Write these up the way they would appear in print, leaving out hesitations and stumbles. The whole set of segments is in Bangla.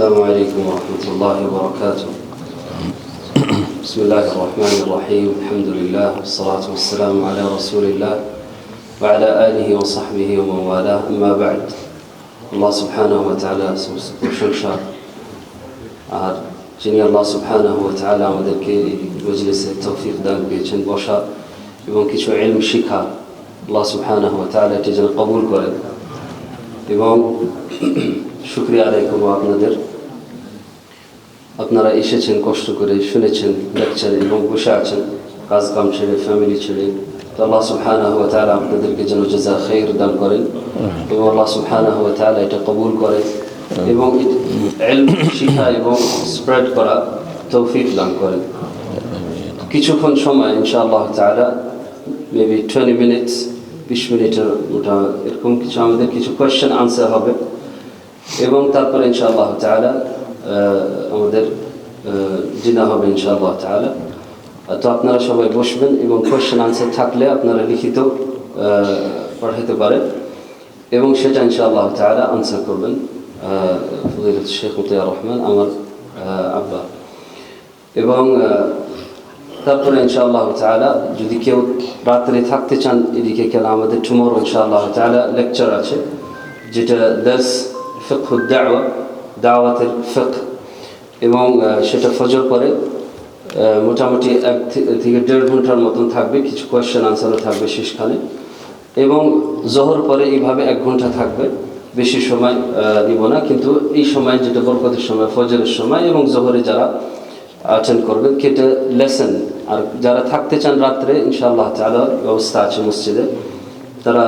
السلام عليكم ورحمة الله وبركاته. بسم الله الرحمن الرحيم. الحمد لله والصلاة والسلام على رسول الله وعلى آله وصحبه ومن والاه. أما بعد, الله سبحانه وتعالى প্রশংসা আর যিনি আল্লাহ সুবহানাহু ওয়া তাআলা আমাদেরকে এই মজলিসে তৌফিক দান করেছেন বসা এবং কিছু ইলম শিখা, আল্লাহ সুবহানাহু ওয়া তাআলা এটি যেন কবুল করেন এবং শুকরিয়া আদায় করব আপনারা এসেছেন, কষ্ট করে শুনেছেন লেকচার এবং বসে আছেন কাজ কাম ছেড়ে, ফ্যামিলি ছেড়ে। তো আল্লাহ সুবহানাহু ওয়া তাআলা আপনাদেরকে যেন জাযা খায়র দান করেন এবং আল্লাহ সুবহানাহু ওয়া তাআলা এটা কবুল করেন এবং ইলম শিখা এবং স্প্রেড করা তৌফিক দান করেন। কিছুক্ষণ সময় ইনশাআল্লাহ তাআলা মেবি 20 মিনিটস 20 মিনিটের ওটা এরকম কিছু আমাদের কিছু কোয়েশ্চেন আনসার হবে এবং তারপরে ইনশাআল্লাহ তাআলা আমাদের জিনা হবে ইনশাআল্লাহ তাআলা। তো আপনারা সবাই বসবেন এবং কোয়েশ্চেন আনসার থাকলে আপনারা লিখিত পাঠাতে পারেন এবং সেটা ইনশাআল্লাহ তাআলা আনসার করবেন ফজিলত শেখ মুতিয়া রহমান আমার আব্বা। এবং তারপরে ইনশাআল্লাহ তাআলা যদি কেউ রাত্রে থাকতে চান এদিকে, কেন আমাদের টুমরো ইনশাআল্লাহ তাআলা লেকচার আছে যেটা দার্স ফিকহুদ দাওয়া, দাওয়াতের ফিকহ, এবং সেটা ফজর পরে মোটামুটি 1 থেকে 1.5 ঘন্টার মতন থাকবে, কিছু কোয়েশ্চেন আনসারও থাকবে শেষখানে, এবং জোহর পরে এইভাবে 1 ঘন্টা থাকবে। বেশি সময় নিব না, কিন্তু এই সময় যেটা বরকতের সময়, ফজরের সময় এবং জোহরে যারা অ্যাটেন্ড করবেন কেটে লেসেন। আর যারা থাকতে চান রাত্রে ইনশাআল্লাহ তাআলা ব্যবস্থা আছে মসজিদে, তারা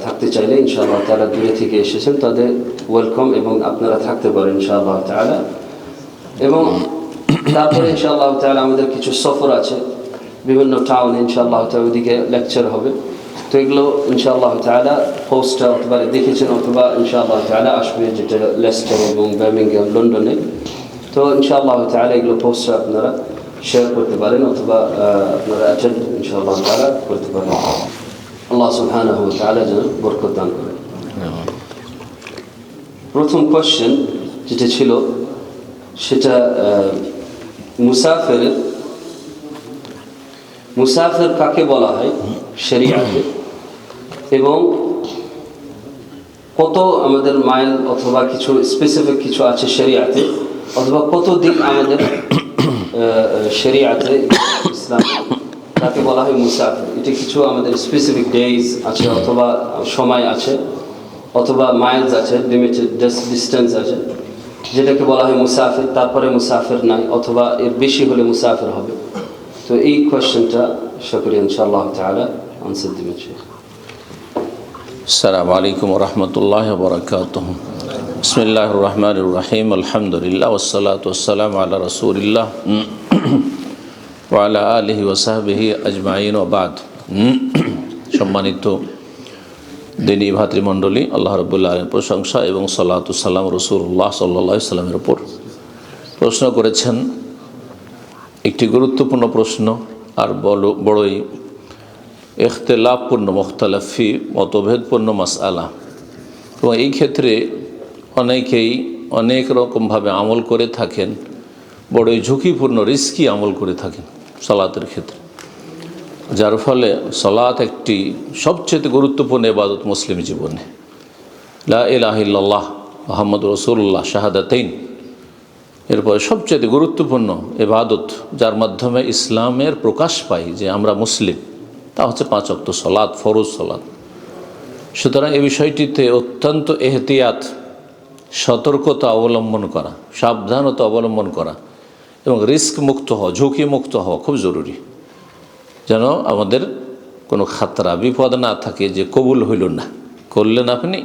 থাকতে চাইলে ইনশাআল্লাহ তাআলা দূরে থেকে এসেছেন তাদের ওয়েলকাম এবং আপনারা থাকতে পারেন ইনশাআল্লাহ তাআলা। এবং তারপরে ইনশাআল্লাহ তাআলা আমাদের কিছু সফর আছে বিভিন্ন টাউনে ইনশাআল্লাহ তাআলা, ওদিকে লেকচার হবে। তো এগুলো ইনশাআল্লাহ তাআলা পোস্টার অথবা দেখেছেন অথবা ইনশাআল্লাহ তাআলা আসবে, যেটা লেস্টার এবং বার্মিংহাম, লন্ডনে। তো ইনশাআল্লাহ তাআলা এগুলো পোস্টার আপনারা শেয়ার করতে পারেন অথবা আপনারা অ্যাটেন্ড ইনশাআল্লাহ তাআলা করতে পারেন। আল্লাহ সুবহানাহু ওয়া তাআলা যেন বরকত দান করেন। প্রথম কোয়েশ্চেন যেটা ছিল সেটা মুসাফির কাকে বলা হয় শরীয়তে, এবং কত আমাদের মাইল অথবা কিছু স্পেসিফিক কিছু আছে শরীয়তে, অথবা কত দিন আমাদের শরীয়তে ইসলাম তাকে বলা হয় মুসাফির। এটা কিছু আমাদের স্পেসিফিক ডেজ আছে অথবা সময় আছে অথবা মাইলস আছে, লিমিটেড ডিস্টেন্স আছে, যেটাকে বলা হয় মুসাফির। তারপরে মুসাফির নাই অথবা এর বেশি হলে মুসাফির হবে। তো এই কোয়েশ্চেনটা শুকরিয়া ইনশাআল্লাহ তাআলা আনসার দিবেন শেখ। আসসালামু আলাইকুম ওয়া রাহমাতুল্লাহি ওয়া বারাকাতুহু। বিসমিল্লাহির রহমানির রহিম। আলহামদুলিল্লাহ ওয়াসসালাতু ওয়াসসালামু আলা রাসূলিল্লাহ ওয়া আলা আলিহি ওয়া সাহবিহি আজমাইন ওয়া বাদ। সম্মানিত দিনী ভাতৃমণ্ডলী, আল্লাহ রাব্বুল আলামিনের প্রশংসা এবং সালাতু সালাম রাসূলুল্লাহ সাল্লাল্লাহু আলাইহি সাল্লামের উপর। প্রশ্ন করেছেন একটি গুরুত্বপূর্ণ প্রশ্ন আর বড়ই ইখতিলাফপূর্ণ, মুখতালাফি, মতভেদপূর্ণ মাসআলা, এবং এই ক্ষেত্রে অনেকেই অনেক রকমভাবে আমল করে থাকেন, বড়ই ঝুঁকিপূর্ণ রিস্কি আমল করে থাকেন সালাতের ক্ষেত্রে, যার ফলে সালাত একটি সবচেয়ে গুরুত্বপূর্ণ ইবাদত মুসলিম জীবনে। লা ইলাহা ইল্লাল্লাহ মুহাম্মাদুর রাসূলুল্লাহ শাহাদাতাইন, এরপরে সবচেয়ে গুরুত্বপূর্ণ ইবাদত যার মাধ্যমে ইসলামের প্রকাশ পাই যে আমরা মুসলিম, তা হচ্ছে 5 ওয়াক্ত সালাত, ফরজ সালাত। সুতরাং এই বিষয়টিতে অত্যন্ত এহতিয়াত, সতর্কতা অবলম্বন করা, সাবধানতা অবলম্বন করা এবং রিস্ক মুক্ত হওয়া, ঝুঁকি মুক্ত হওয়া খুব জরুরি, যেন আমাদের কোনো খাতরা, বিপদ না থাকে যে কবুল হইল না, করলেন আপনি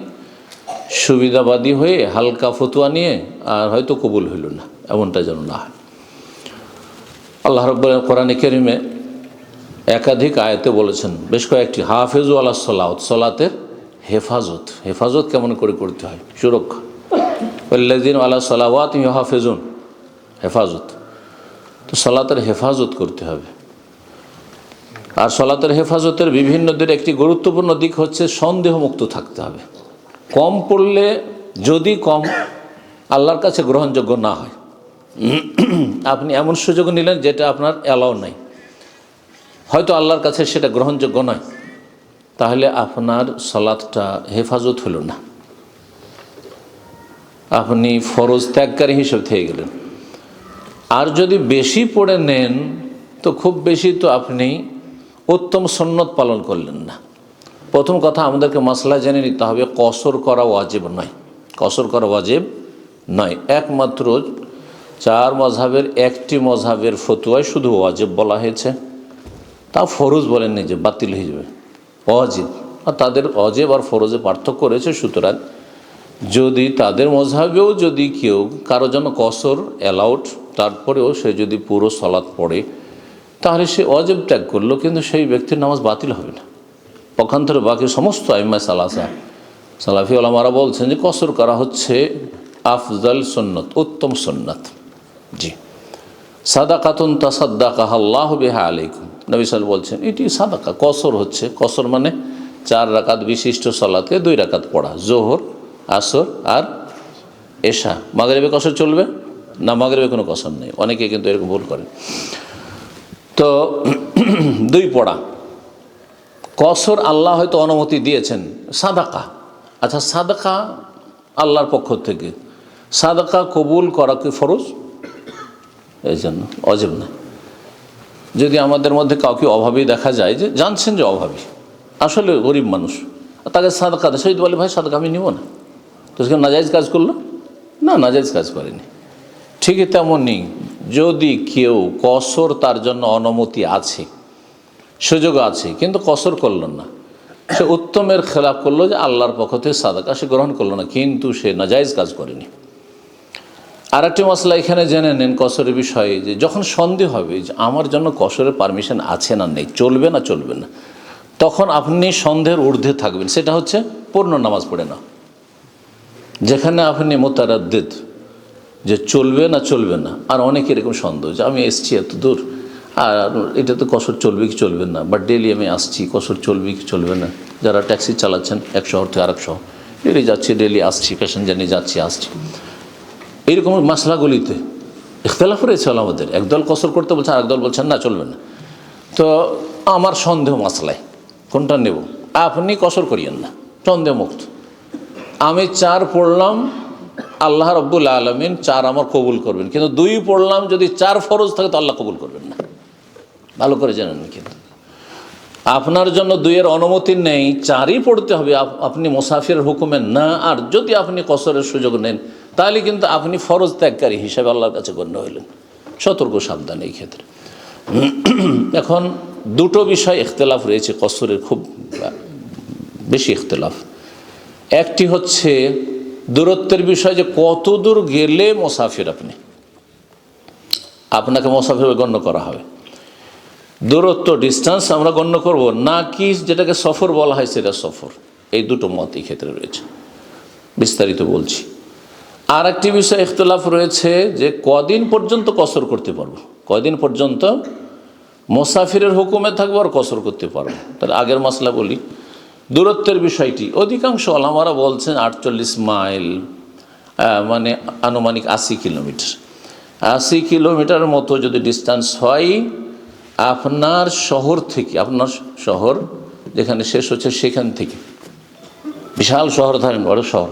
সুবিধাবাদী হয়ে হালকা ফতোয়া নিয়ে আর হয়তো কবুল হইল না, এমনটা যেন না হয়। আল্লাহ রাব্বুল কোরআনে কারীমে একাধিক আয়াতে বলেছেন, বেশ কয়েকটি, হাফেজু আলা সালাত, সালাতের হেফাজত। হেফাজত কেমন করে করতে হয়? সুরক্ষা। ওয়াল্লাযিনা আলা সালাওয়াতিহিম ইউহাফিজুন, হেফাজত। তো সালাতের হেফাজত করতে হবে। আর সালাতের হেফাজতের বিভিন্ন দিকের একটি গুরুত্বপূর্ণ দিক হচ্ছে সন্দেহমুক্ত থাকতে হবে। কম পড়লে যদি কম আল্লাহর কাছে গ্রহণযোগ্য না হয়, আপনি এমন সুযোগ নিলেন যেটা আপনার অ্যালাউ নাই, হয়তো আল্লাহর কাছে সেটা গ্রহণযোগ্য নয়, তাহলে আপনার সালাতটা হেফাজত হলো না, আপনি ফরজ ত্যাগকারী হিসেবে থেকে গেলেন। আর যদি বেশি পড়ে নেন তো খুব বেশি তো আপনি উত্তম সুন্নত পালন করলেন না। প্রথম কথা, আমাদেরকে মাসলা জেনে নিতে হবে, কসর করা ওয়াজিব নয়, কসর করা ওয়াজিব নয়। একমাত্র 4 মযহাবের একটি মযহাবের ফতোয়ায় শুধু ওয়াজিব বলা হয়েছে, তা ফরজ বলেননি যে বাতিল হয়ে যাবে, ওয়াজিব। আর তাদের ওয়াজিব আর ফরজে পার্থক্য রয়েছে। সুতরাং যদি তাদের মযহাবেও যদি কেউ কারো জন্য কসর অ্যালাউড, তারপরেও সে যদি পুরো সালাত পড়ে তাহলে সে ওয়াজিব ত্যাগ করলো, কিন্তু সেই ব্যক্তির নামাজ বাতিল হবে না। পক্ষান্তরে বাকি সমস্ত আইম্মা সালাফি ওলামারা বলছেন যে কসর করা হচ্ছে আফজাল সুন্নত, উত্তম সুন্নত। জি, সাদাকাতুন তাসাদ্দাকাহা আল্লাহু বিহা আলাইকুম, নবী সাল্লাল্লাহু বলছেন এটি সাদাকা। কসর হচ্ছে, কসর মানে 4 রাকাত বিশিষ্ট সালাতকে 2 রাকাত পড়া, জোহর, আসর আর এশা। মাগরিবে কসর চলবে না? মাগরিবে কোনো কসর নেই, অনেকে কিন্তু এরকম ভুল করেন। তো 2 পড়া কসর আল্লাহ হয়তো অনুমতি দিয়েছেন। সাদাকা, আচ্ছা সাদাকা আল্লাহর পক্ষ থেকে, সাদাকা কবুল করা কি ফরজ? এই জন্য ওয়াজিব না। যদি আমাদের মধ্যে কাউকে অভাবী দেখা যায়, যে জানছেন যে অভাবী, আসলে গরিব মানুষ, তাকে সাদাকা দেয়, সেই বলে ভাই সাদাকা আমি নিব না, তো সেখানে নাজায়েজ কাজ করলো না? নাজায়েজ কাজ করেনি। ঠিকই তেমনই যদি কেউ কসর, তার জন্য অনুমতি আছে, সুযোগ আছে, কিন্তু কসর করল না, সে উত্তমের খেলাফ করলো, যে আল্লাহর পক্ষ থেকে সাদাকা সে গ্রহণ করলো না, কিন্তু সে নাজায়েজ কাজ করেনি। আর একটি মশলা এখানে জেনে নেন কসরের বিষয়ে, যে যখন সন্দেহ হবে যে আমার জন্য কসরের পারমিশন আছে না নেই, চলবে না চলবে না, তখন আপনি সন্দেহের ঊর্ধ্বে থাকবেন। সেটা হচ্ছে পূর্ণ নামাজ পড়ে না। যেখানে আপনি মোতারাদ্দিদ যে চলবে না চলবে না, আর অনেকে এরকম সন্দেহ যে আমি এসছি এত দূর, আর এটা তো কসর চলবে কি চলবে না, বা ডেলি আমি আসছি, কসর চলবে কি চলবে না। যারা ট্যাক্সি চালাচ্ছেন এক শহর থেকে আরেক শহর, ডেলি যাচ্ছি ডেলি আসছি, প্যাসেঞ্জার নিয়ে যাচ্ছি আসছি, এইরকম মশলাগুলিতে ইখতিলাফ রয়েছে আমাদের। একদল কসর করতে বলছেন, আরেক দল বলছেন না চলবে না। তো আমার সন্দেহ মাসলায় কোনটা নেব? আপনি কসর করিয়েন না, সন্দেহ মুক্ত। আমি 4 পড়লাম, আল্লাহ রব্বুল আলামিন 4 আমার কবুল করবেন, কিন্তু 2 পড়লাম, যদি 4 ফরজ থাকে তো আল্লাহ কবুল করবেন না। ভালো করে জানেন, কিন্তু আপনার জন্য 2-এর অনুমতি নেই, 4ই পড়তে হবে। আপনি মুসাফিরের হুকুমে না, আর যদি আপনি কসরের সুযোগ নেন তাহলে কিন্তু আপনি ফরজ ত্যাগকারী হিসাবে আল্লাহর কাছে গণ্য হইলেন। সতর্ক সাবধান এই ক্ষেত্রে। এখন 2টো বিষয় ইখতিলাফ রয়েছে কসরের, খুব বেশি ইখতিলাফ। একটি হচ্ছে দূরত্বের বিষয়, যে কত দূর গেলে মুসাফির আপনাকে মুসাফির গণ্য করা হবে। দূরত্ব, ডিস্টেন্স আমরা গণ্য করব, না কি যেটাকে সফর বলা হয় সেটা সফর। এই 2টো মত এই ক্ষেত্রে রয়েছে, বিস্তারিত বলছি। আর একটি বিষয় ইখতিলাফ রয়েছে, যে কদিন পর্যন্ত কসর করতে পারবো, কদিন পর্যন্ত মুসাফিরের হুকুমে থাকবো আর কসর করতে পারবো। তাহলে আগের মাসলা বলি, দূরত্বের বিষয়টি অধিকাংশ ওলামারা বলছেন 48 মাইল, মানে আনুমানিক 80 কিলোমিটার। 80 কিলোমিটার মতো যদি ডিস্টেন্স হয় আপনার শহর থেকে, আপনার শহর যেখানে শেষ হচ্ছে সেখান থেকে, বিশাল শহর ধরেন, বড় শহর,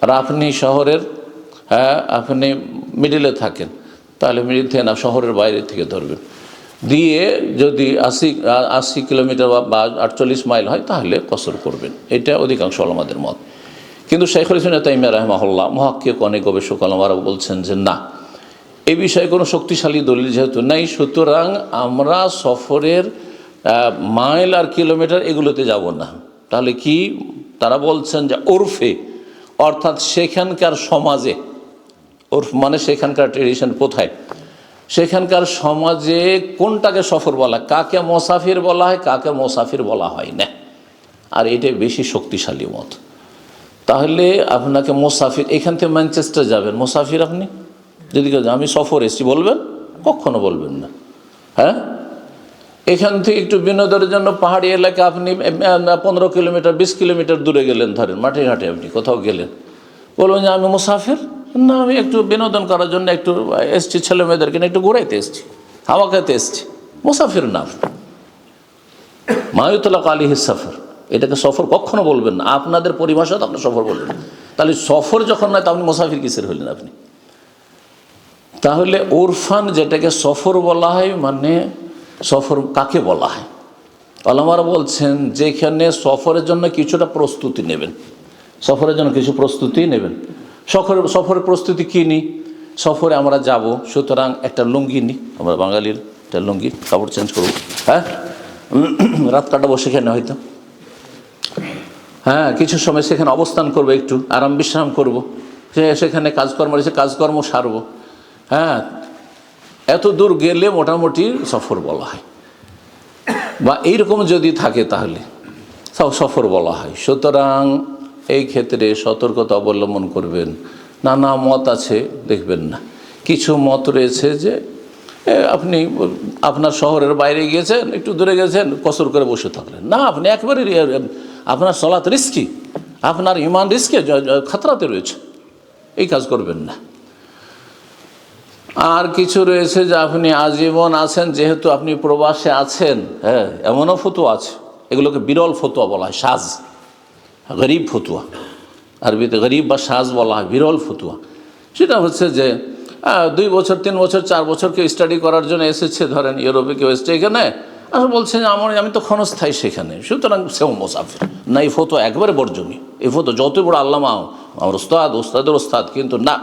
আর আপনি শহরের আপনি মিডিলে থাকেন, তাহলে মিডিল থেকে না, শহরের বাইরে থেকে ধরবেন, দিয়ে যদি 80 কিলোমিটার বা 48 মাইল হয় তাহলে কসর করবেন। এটা অধিকাংশ ওলামাদের মত। কিন্তু শাইখুল ইসলাম ইবনে তাইমিয়া রাহিমাহুল্লাহ, মুহাক্কিক অনেক গবেষক ওলামারা বলছেন যে না, এই বিষয়ে কোনো শক্তিশালী দলিল যেহেতু নাই, সুতরাং আমরা সফরের মাইল আর কিলোমিটার এগুলোতে যাব না। তাহলে কি তারা বলছেন যে ওরফে, অর্থাৎ সেখানকার সমাজে, ওরফ মানে সেখানকার ট্রেডিশন কোথায়, সেখানকার সমাজে কোনটাকে সফর বলা, কাকে মুসাফির বলা হয়, কাকে মুসাফির বলা হয় না। আর এটাই বেশি শক্তিশালী মত। তাহলে আপনাকে মুসাফির, এখান থেকে ম্যানচেস্টার যাবেন, মুসাফির আপনি যদি আমি সফর এসেছি বলবেন? কখনো বলবেন না। হ্যাঁ, এখান থেকে একটু বিনোদনের জন্য পাহাড়ি এলাকা আপনি 15 কিলোমিটার 20 কিলোমিটার দূরে গেলেন, ধরেন মাঠে ঘাটে আপনি কোথাও গেলেন, বলবেন যে আমি মুসাফির? না, আমি একটু বিনোদন করার জন্য একটু এসছি, ছেলে মেয়েদেরকে নিয়ে একটু ঘুরাইতে এসছি, হাওয়া খেতে এসছি। মুসাফির না, মায়ুতলাক আলিহিস সফর, এটাকে সফর কখনো বলবেন না। আপনাদের পরিভাষা তো আপনি সফর বলবেন। তাহলে সফর যখন নয়, তা আপনি মুসাফির কিসের হলেন আপনি? তাহলে ওরফান যেটাকে সফর বলা হয়, মানে সফর কাকে বলা হয়? আলেমরা বলছেন যেখানে সফরের জন্য কিছুটা প্রস্তুতি নেবেন, সফরের জন্য কিছু প্রস্তুতি নেবেন। সফরের প্রস্তুতি কী নিই? সফরে আমরা যাব, সুতরাং একটা লুঙ্গি নিই, আমরা বাঙালির একটা লুঙ্গি, কাপড় চেঞ্জ করব, হ্যাঁ, রাত কাটাবো সেখানে হয়তো, হ্যাঁ, কিছু সময় সেখানে অবস্থান করবো, একটু আরাম বিশ্রাম করবো, সেখানে কাজকর্ম রয়েছে, কাজকর্ম সারবো, হ্যাঁ, এত দূর গেলে মোটামুটি সফর বলা হয়। বা এইরকম যদি থাকে তাহলে সফর বলা হয়। সুতরাং এই ক্ষেত্রে সতর্কতা অবলম্বন করবেন। নানা মত আছে, দেখবেন না, কিছু মত রয়েছে যে আপনি আপনার শহরের বাইরে গিয়েছেন, একটু দূরে গেছেন, কসর করে বসে থাকলেন না, আপনি একবারে আপনার সলাত রিস্কি, আপনার ইমান রিস্কে, খাতরাতে রয়েছে, এই কাজ করবেন না। আর কিছু রয়েছে যে আপনি আজীবন আছেন, যেহেতু আপনি প্রবাসে আছেন, হ্যাঁ, এমনও ফতুয়া আছে, এগুলোকে বিরল ফতুয়া বলা হয়, সাজ, গরিব ফতুয়া, আরবিতে গরিব বা সাজ বলা হয়, বিরল ফতুয়া। সেটা হচ্ছে যে 2 বছর 3 বছর 4 বছরকে স্টাডি করার জন্য এসেছে, ধরেন ইউরোপে কেউ এসছে এখানে, আর বলছে যে আমি তো ক্ষণস্থায়ী সেখানে, সুতরাং সেও মুসাফির না। এই ফতুয়া একবারে বর্জনীয়। এই ফতুয়া যতই বড় আল্লামা, আমার ওস্তাদের ওস্তাদ, কিন্তু না,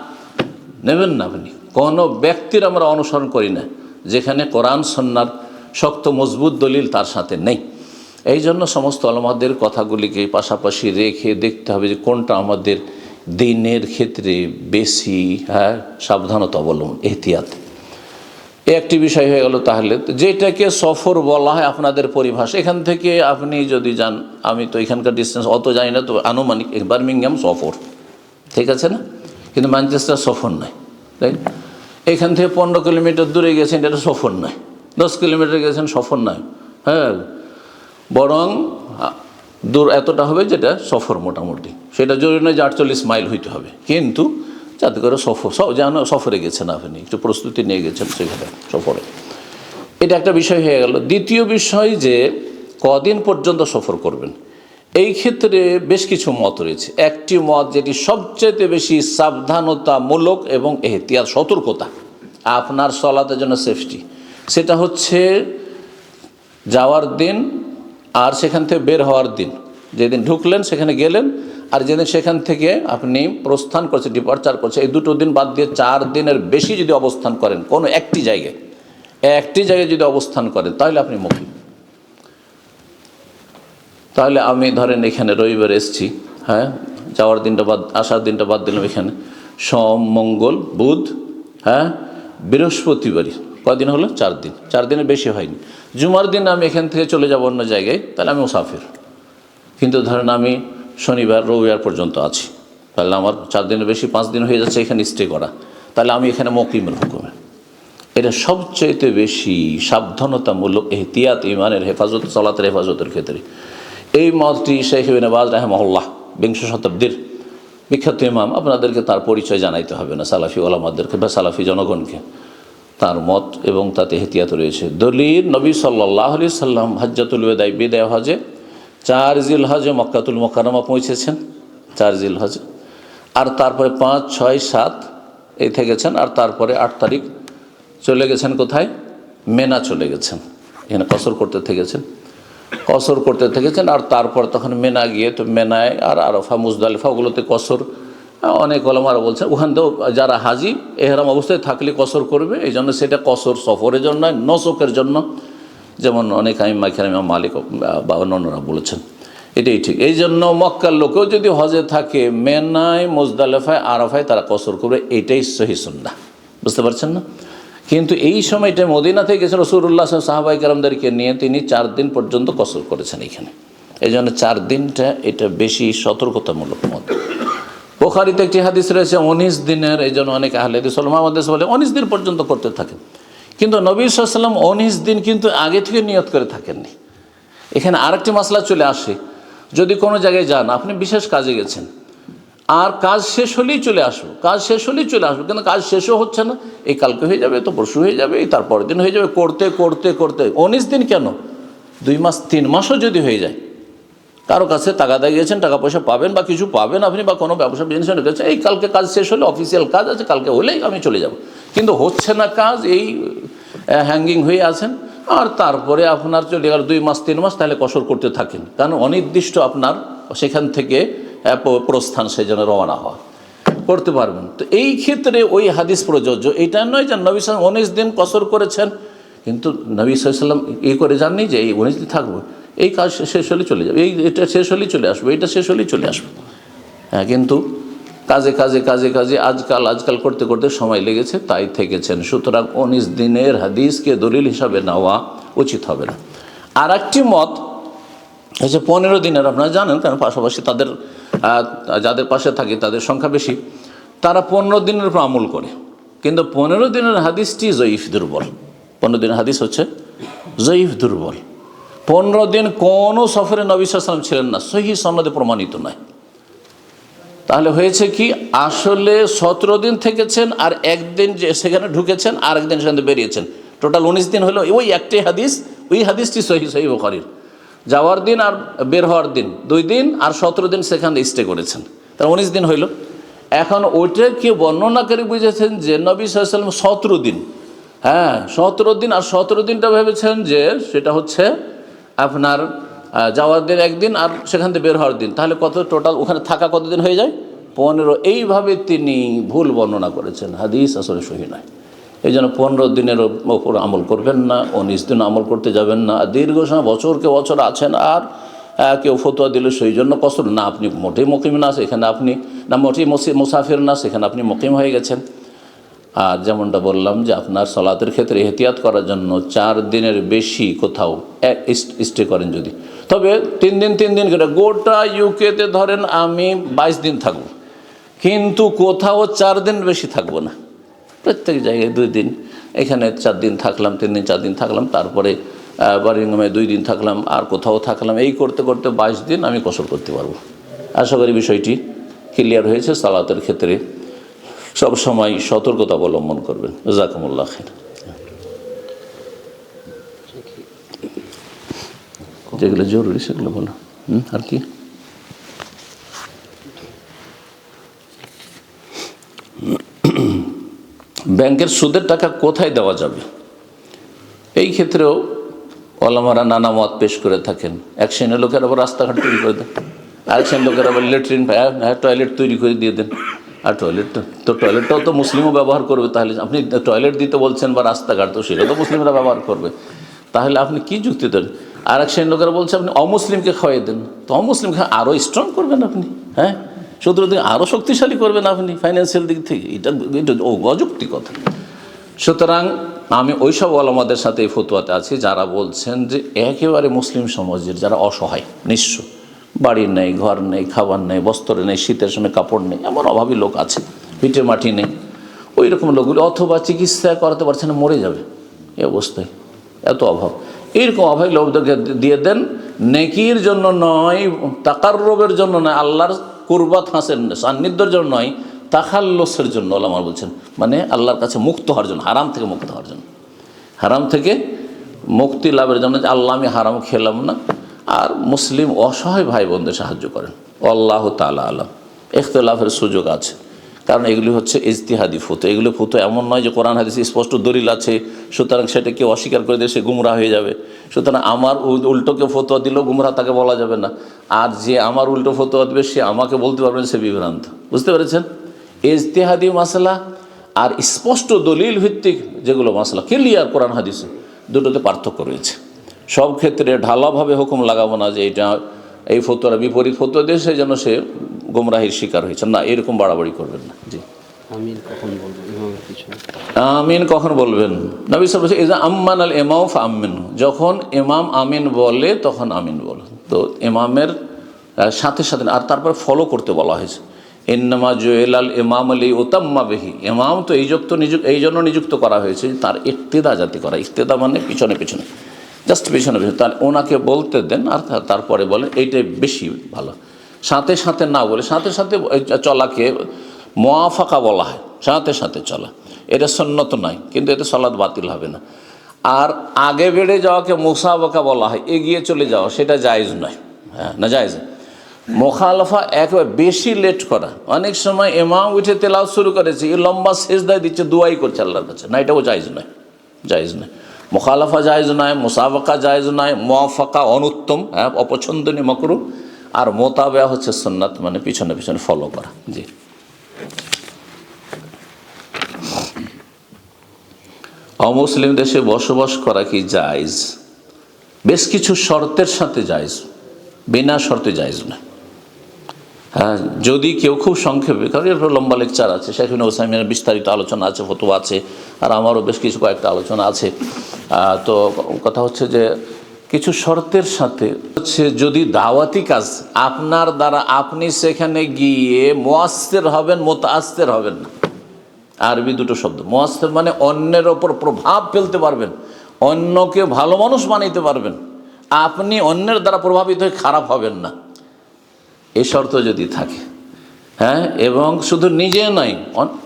নেবেন না আপনি। কোনো ব্যক্তির আমরা অনুসরণ করি না যেখানে কোরআন সুন্নাহর শক্ত মজবুত দলিল তার সাথে নেই। এই জন্য সমস্ত আলেমদের কথাগুলিকে পাশাপাশি রেখে দেখতে হবে যে কোনটা আমাদের দিনের ক্ষেত্রে বেশি, হ্যাঁ, সাবধানতা অবলম্বন, এহতিয়াত, একটি বিষয় হয়ে গেল। তাহলে যেটাকে সফর বলা হয় আপনাদের পরিভাষা, এখান থেকে আপনি যদি যান, আমি তো এখানকার ডিস্টেন্স অত জানি না, তো আনুমানিক বার্মিংহাম সফর, ঠিক আছে না, কিন্তু ম্যানচেস্টার সফর নয়, তাই। এখান থেকে 15 কিলোমিটার দূরে গেছেন, এটা সফর নয়। 10 কিলোমিটার গেছেন, সফর নয়, হ্যাঁ, বরং দূর এতটা হবে যেটা সফর মোটামুটি। সেটা জরুরি নয় যে 48 মাইল হইতে হবে, কিন্তু যাতে করে যেন সফরে গেছেন আপনি, একটু প্রস্তুতি নিয়ে গেছেন সেখানে সফরে। এটা একটা বিষয় হয়ে গেল। দ্বিতীয় বিষয় যে কদিন পর্যন্ত সফর করবেন, এই ক্ষেত্রে বেশ কিছু মত রয়েছে। একটি মত যেটি সবচেয়ে বেশি সাবধানতামূলক এবং এহতিয়াত, সতর্কতা, আপনার সলাতের জন্য সেফটি, সেটা হচ্ছে যাওয়ার দিন আর সেখান থেকে বের হওয়ার দিন। যেদিন ঢুকলেন সেখানে গেলেন, আর যেদিন সেখান থেকে আপনি প্রস্থান করছেন, ডিপার্চার করছে, এই 2 দিন বাদ দিয়ে 4 দিনের বেশি যদি অবস্থান করেন কোনো একটি জায়গায় যদি অবস্থান করেন, তাহলে আপনি মুকিম। তাহলে আমি ধরেন এখানে রবিবার এসেছি, হ্যাঁ, যাওয়ার দিনটা বাদ, আসার দিনটা বাদ দিলাম, এখানে সোম মঙ্গল বুধ, হ্যাঁ, বৃহস্পতিবারই, কদিন হলো? 4 দিন। 4 দিনের বেশি হয়নি। জুমার দিন আমি এখান থেকে চলে যাব অন্য জায়গায়, তাহলে আমি মুসাফির। কিন্তু ধরেন আমি শনিবার রবিবার পর্যন্ত আছি, তাহলে আমার 4 দিনের বেশি 5 দিন হয়ে যাচ্ছে এখানে স্টে করা, তাহলে আমি এখানে মুকিমের হুকুমে। এটা সবচাইতে বেশি সাবধানতামূলক এহতিয়াত, ইমানের হেফাজত, সালাতের হেফাজতের ক্ষেত্রে। এই মতটি শেখ ইবনে বাজ রাহিমাহুল্লাহ, 20 শতাব্দীর বিখ্যাত ইমাম, আপনাদেরকে তার পরিচয় জানাইতে হবে না, সালাফি ওলামাদেরকে বা সালাফি জনগণকে, তার মত এবং তাতে এহতিয়াত রয়েছে। দলিল, নবী সাল্লাল্লাহু আলাইহি সাল্লাম হজ্জাতুল ওয়াদায়, বিদায় হজে 4 জিলহজে মক্কাতুল মুকাররমা পৌঁছেছেন, 4 জিলহজে, আর তারপরে 5, 6, 7 এই থেকেছেন, আর তারপরে 8 তারিখ চলে গেছেন কোথায়? মেনা চলে গেছেন, এখানে কসর করতে থেকেছেন। আর তারপর তখন মেনা গিয়ে, তো মেনায় আর আরাফা মুজদালিফা ওগুলোতে কসর, অনেক ওলামারা বলছেন ওখান থেকেও যারা হাজি এহরাম অবস্থায় থাকলে কসর করবে, এই জন্য সেটা কসর সফরের জন্য নয়, নসকের জন্য, যেমন অনেক আইম্মা কেরাম, মালিক বা অন্যরা বলেছেন, এটাই ঠিক। এই জন্য মক্কার লোকেও যদি হজে থাকে, মেনায় মুজদালিফায় আরাফায় তারা কসর করবে, এইটাই সহিহ সুন্নাহ, বুঝতে পারছেন না? কিন্তু এই সময়টা মদিনা থেকে গেছেন রাসূলুল্লাহ সাহাবায়ে কেরামদেরকে নিয়ে, তিনি 4 দিন পর্যন্ত কসর করেছেন এখানে। এই জন্য 4 দিনটা এটা বেশি সতর্কতামূলক মত। বুখারীতে একটি হাদিস রয়েছে 19 দিনের, এই জন্য অনেক আহলে হাদিস ওলামাদের বলে 19 দিন পর্যন্ত করতে থাকেন। কিন্তু নবী সাল্লাল্লাহু আলাইহি ওয়াসাল্লাম 19 দিন কিন্তু আগে থেকে নিয়ত করে থাকেননি। এখানে আরেকটি মাসলা চলে আসে, যদি কোনো জায়গায় যান, আপনি বিশেষ কাজে গেছেন, আর কাজ শেষ হলেই চলে আসবো, কাজ শেষ হলেই চলে আসবো, কিন্তু কাজ শেষও হচ্ছে না। এই কালকে হয়ে যাবে, তো পরশু হয়ে যাবে, এই তারপরের দিন হয়ে যাবে, করতে করতে করতে 19 দিন কেন, 2 মাস 3 মাসও যদি হয়ে যায়, কারো কাছে টাকা গিয়েছেন, টাকা পয়সা পাবেন বা কিছু পাবেন আপনি, বা কোনো ব্যবসা বিজনেস রেখেছেন, এই কালকে কাজ শেষ হলে, অফিসিয়াল কাজ আছে, কালকে হলেই আমি চলে যাব, কিন্তু হচ্ছে না কাজ, এই হ্যাঙ্গিং হয়ে আছেন। আর তারপরে আপনার চলে গেল 2 মাস 3 মাস, তাহলে কসর করতে থাকেন, কারণ অনির্দিষ্ট আপনার সেখান থেকে প্রস্থান, সেই জন্য রওনা হওয়া করতে পারবেন। তো এই ক্ষেত্রে ওই হাদিস প্রযোজ্য। এটা নয় যে নবী সাল্লাল্লাহু আলাইহি ওয়াসাল্লাম 19 দিন কসর করেছেন, কিন্তু নবী সাল্লাল্লাহু আলাইহি ওয়াসাল্লাম এই করে যাননি যে এই 19 দিন থাকবো, এই কাজ শেষ হলেই চলে যাবে, এটা শেষ হলেই চলে আসবে, এটা শেষ হলেই চলে আসবে। হ্যাঁ, কিন্তু কাজে কাজে কাজে কাজে আজকাল করতে করতে সময় লেগেছে, তাই থেকেছেন। সুতরাং 19 দিনের হাদিসকে দলিল হিসাবে নেওয়া উচিত হবে না। আর একটি মত হচ্ছে 15 দিনের, আপনারা জানেন, কারণ পাশাপাশি তাদের যাদের পাশে থাকে তাদের সংখ্যা বেশি, তারা 15 দিনের উপর আমল করে, কিন্তু 15 দিনের হাদিসটি জয়ীফ, দুর্বল। 15 দিনের হাদিস হচ্ছে জয়ীফ, দুর্বল। 15 দিন কোনো সফরে নবী সাল্লাল্লাহু আলাইহি ওয়াসাল্লাম ছিলেন না, সহিহ সনদে প্রমাণিত নয়। তাহলে হয়েছে কি, আসলে 17 দিন থেকেছেন, আর একদিন যে সেখানে ঢুকেছেন, আর একদিন সেখানে বেরিয়েছেন, টোটাল 19 দিন হলো। ওই একটাই হাদিস, ওই হাদিসটি সহিহ বুখারীর, যাওয়ার দিন আর বের হওয়ার দিন 2 দিন, আর 17 দিন সেখানে স্টে করেছেন, তার 19 দিন হইল। এখন ওইটাকে বর্ণনাকারী বুঝেছেন যে নবী সাল্লাল্লাহু আলাইহি ওয়াসাল্লাম 17 দিন, হ্যাঁ 17 দিন, আর 17 দিনটা ভেবেছেন যে সেটা হচ্ছে আপনার যাওয়ার দিন একদিন, আর সেখান থেকে বের হওয়ার দিন, তাহলে কত টোটাল ওখানে থাকা কতদিন হয়ে যায়, 15। এইভাবে তিনি ভুল বর্ণনা করেছেন, হাদিস আসলে সহিহ নয়। এই জন্য 15 দিনের ওপর আমল করবেন না, 19 দিন আমল করতে যাবেন না। দীর্ঘ সময় বছরকে বছর আছেন, আর কেউ ফতোয়া দিল সেই জন্য কসর না, আপনি মোটেই মুকিম না, সেখানে আপনি না মোটেই মুসাফির না, সেখানে আপনি মুকিম হয়ে গেছেন। আর যেমনটা বললাম যে আপনার সালাতের ক্ষেত্রে এহতিয়াত করার জন্য 4 দিনের বেশি কোথাও স্টে করেন যদি, তবে 3 দিন করে গোটা ইউকেতে ধরেন আমি 22 দিন থাকবো, কিন্তু কোথাও 4 দিন বেশি থাকবো না, প্রত্যেক জায়গায় 2 দিন, এখানে 4 দিন থাকলাম, 3 দিন 4 দিন থাকলাম, তারপরে বার্মিংহামে 2 দিন থাকলাম, আর কোথাও থাকলাম, এই করতে করতে 22 দিন আমি কসর করতে পারবো। আশা করি বিষয়টি ক্লিয়ার হয়েছে। সালাতের ক্ষেত্রে সব সময় সতর্কতা অবলম্বন করবেন। জাযাকুমুল্লাহ খাইর। যেগুলো জরুরি সেগুলো বলো। আর কি ব্যাংকের সুদের টাকা কোথায় দেওয়া যাবে, এই ক্ষেত্রেও ওলামারা নানা মত পেশ করে থাকেন। এক শ্রেণীর লোকের আবার রাস্তাঘাট তৈরি করে দেন, আরেক শ্রেণীর লোকের আবার ল্যাট্রিন, টয়লেট তৈরি করে দিয়ে দেন। আর টয়লেটটাও তো মুসলিমও ব্যবহার করবে, তাহলে আপনি টয়লেট দিতে বলছেন বা রাস্তাঘাট, তো সেটা তো মুসলিমরা ব্যবহার করবে, তাহলে আপনি কি যুক্তি দেন? আর এক শ্রেণীর লোকেরা বলছে আপনি অমুসলিমকে খাওয়াই দেন, তো অমুসলিমকে আরও স্ট্রং করবেন আপনি, হ্যাঁ সুতরাং আরও শক্তিশালী করবেন আপনি ফাইন্যান্সিয়াল দিক থেকে, এটা অযৌক্তিক কথা। সুতরাং আমি ওইসব ওলামাদের সাথে এই ফতোয়াতে আছি যারা বলছেন যে একেবারে মুসলিম সমাজের যারা অসহায়, নিঃস্ব, বাড়ি নেই, ঘর নেই, খাবার নেই, বস্ত্র নেই, শীতের সময় কাপড় নেই, এমন অভাবী লোক আছে, ভিটে মাটি নেই, ওই রকম লোকগুলো অথবা চিকিৎসা করাতে পারছে না, মরে যাবে এই অবস্থায়, এত অভাব, এইরকম অভাবী লোকদেরকে দিয়ে দেন, নেকির জন্য নয়, তাকাররুবের জন্য নয়, আল্লাহর কুরবাত হাসিল সান্নিধ্যের জন্য নয়, তাখাল্লুসের জন্য ওলামা বলছেন, মানে আল্লাহর কাছে মুক্ত হওয়ার জন্য, হারাম থেকে মুক্ত হওয়ার জন্য, হারাম থেকে মুক্তি লাভের জন্য, যে আল্লাহ আমি হারাম খেলাম না, আর মুসলিম অসহায় ভাই বোনদের সাহায্য করেন। আল্লাহ তাআলা আলাম। ইখতিলাফের সুযোগ আছে, কারণ এগুলি হচ্ছে ইজতিহাদি ফতোয়া, এগুলো ফতোয়া এমন নয় যে কোরআন হাদিসে স্পষ্ট দলিল আছে, সুতরাং সেটা কেউ অস্বীকার করে দিয়ে সে গুমরাহ হয়ে যাবে। সুতরাং আমার উল্টো কেউ ফতোয়া দিলেও গুমরাহ তাকে বলা যাবে না, আর যে আমার উল্টো ফতোয়া দেবে সে আমাকে বলতে পারবেন সে বিভ্রান্ত। বুঝতে পেরেছেন? ইজতিহাদি মাসলা আর স্পষ্ট দলিল ভিত্তিক যেগুলো মাসলা ক্লিয়ার কোরআন হাদিসে, দুটোতে পার্থক্য রয়েছে। সব ক্ষেত্রে ঢালাভাবে হুকুম লাগাবো না যে এটা এই ফতোয়ার বিপরীত ফতোয়া দিয়ে সেই জন্য সে গুমরাহির শিকার হয়েছে, না, এরকম বাড়াবাড়ি করবেন না। জি, আমিন কখন বলবেন ইমামের পিছনে? আমিন কখন বলবেন? নবী সাল্লাল্লাহু আলাইহি ওয়াসাল্লাম ইজা আম্মান আল ইমাম ফাআমিন, যখন ইমাম আমিন বলে তখন আমিন বলো। তো ইমামের সাথে সাথে আর তারপর ফলো করতে বলা হয়েছে। ইন্নামা জুইলাল ইমাম লিউতাম্মা বিহি, ইমাম তো এই জন্য নিযুক্ত করা হয়েছে তার ইক্তেদা যাতে করা, ইক্তেদা মানে পিছনে পিছনে, জাস্ট পিছনে পিছনে, তাহলে ওনাকে বলতে দেন আর তারপরে বলেন এইটাই বেশি ভালো। সাথে সাথে না বলে সাথে সাথে চলাকে মুআফাকা বলা হয়, সাথে সাথে চলা। এটা সুন্নত নয়, কিন্তু এতে সালাত বাতিল হবে না। আর আগে বেড়ে যাওয়াকে মুসাবাকা বলা হয়, এগিয়ে চলে যাওয়া, সেটা জায়েজ নয়। হ্যাঁ, না জায়েজ। মোখালফা একেবারে বেশি লেট করা, অনেক সময় ইমাম উঠে তেলাওয়াত শুরু করেছে, এই লম্বা সেজদায় দিচ্ছে, দুয়াই করছে আল্লাহর কাছে, না, এটাও জায়েজ নয়, জায়েজ নয়। মোখালফা জায়েজ নয়, মুসাবাকা জায়েজ নয়, মুআফাকা অনুত্তম, হ্যাঁ, অপছন্দনীয়, মাকরুহ। আর মোতাবেয়া হচ্ছে সুন্নাত, মানে পিছনে পিছনে ফলো করা। জি। অমুসলিম দেশে বসবাস করা কি জায়েজ? বেশ কিছু শর্তের সাথে জায়েজ, বিনা শর্তে জায়েজ না। হ্যাঁ, যদি কেউ খুব সংক্ষেপে, কারণ এর লম্বা লেকচার আছে, শেখ ইবনে উসাইমিনের বিস্তারিত আলোচনা আছে, ফতোয়া আছে, আর আমারও বেশ কিছু কয়েকটা আলোচনা আছে। তো কথা হচ্ছে যে কিছু শর্তের সাথে হচ্ছে, যদি দাওয়াতি কাজ আপনার দ্বারা, আপনি সেখানে গিয়ে মুআসসির হবেন, মুতাআসসির হবেন না। আরবি দুটো শব্দ। মুআসসির মানে অন্যের ওপর প্রভাব ফেলতে পারবেন, অন্যকে ভালো মানুষ বানাইতে পারবেন, আপনি অন্যের দ্বারা প্রভাবিত হয়ে খারাপ হবেন না, এই শর্ত যদি থাকে, হ্যাঁ, এবং শুধু নিজে নয়,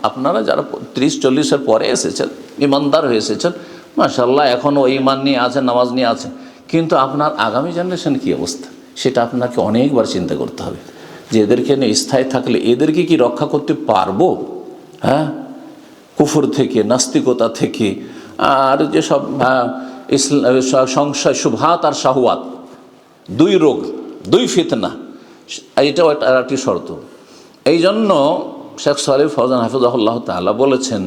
আপনারা যারা 30-40-এর পরে এসেছেন, ইমানদার হয়ে এসেছেন, মাশাআল্লাহ, এখনও ইমান নিয়ে আছেন, নামাজ নিয়ে আছেন, কিন্তু আপনার আগামী জেনারেশন কী অবস্থা, সেটা আপনাকে অনেকবার চিন্তা করতে হবে, যে এদেরকে নিয়ে স্থায়ী থাকলে এদেরকে কি রক্ষা করতে পারবো? হ্যাঁ, কুফর থেকে, নাস্তিকতা থেকে, আর যেসব সংশয়, শুবহাত আর শাহওয়াত, দুই রোগ, দুই ফিতনা, এটাও একটি শর্ত। এই জন্য শেখ সালেহ ফওজান হাফিজাহুল্লাহ তাআলা বলেছেন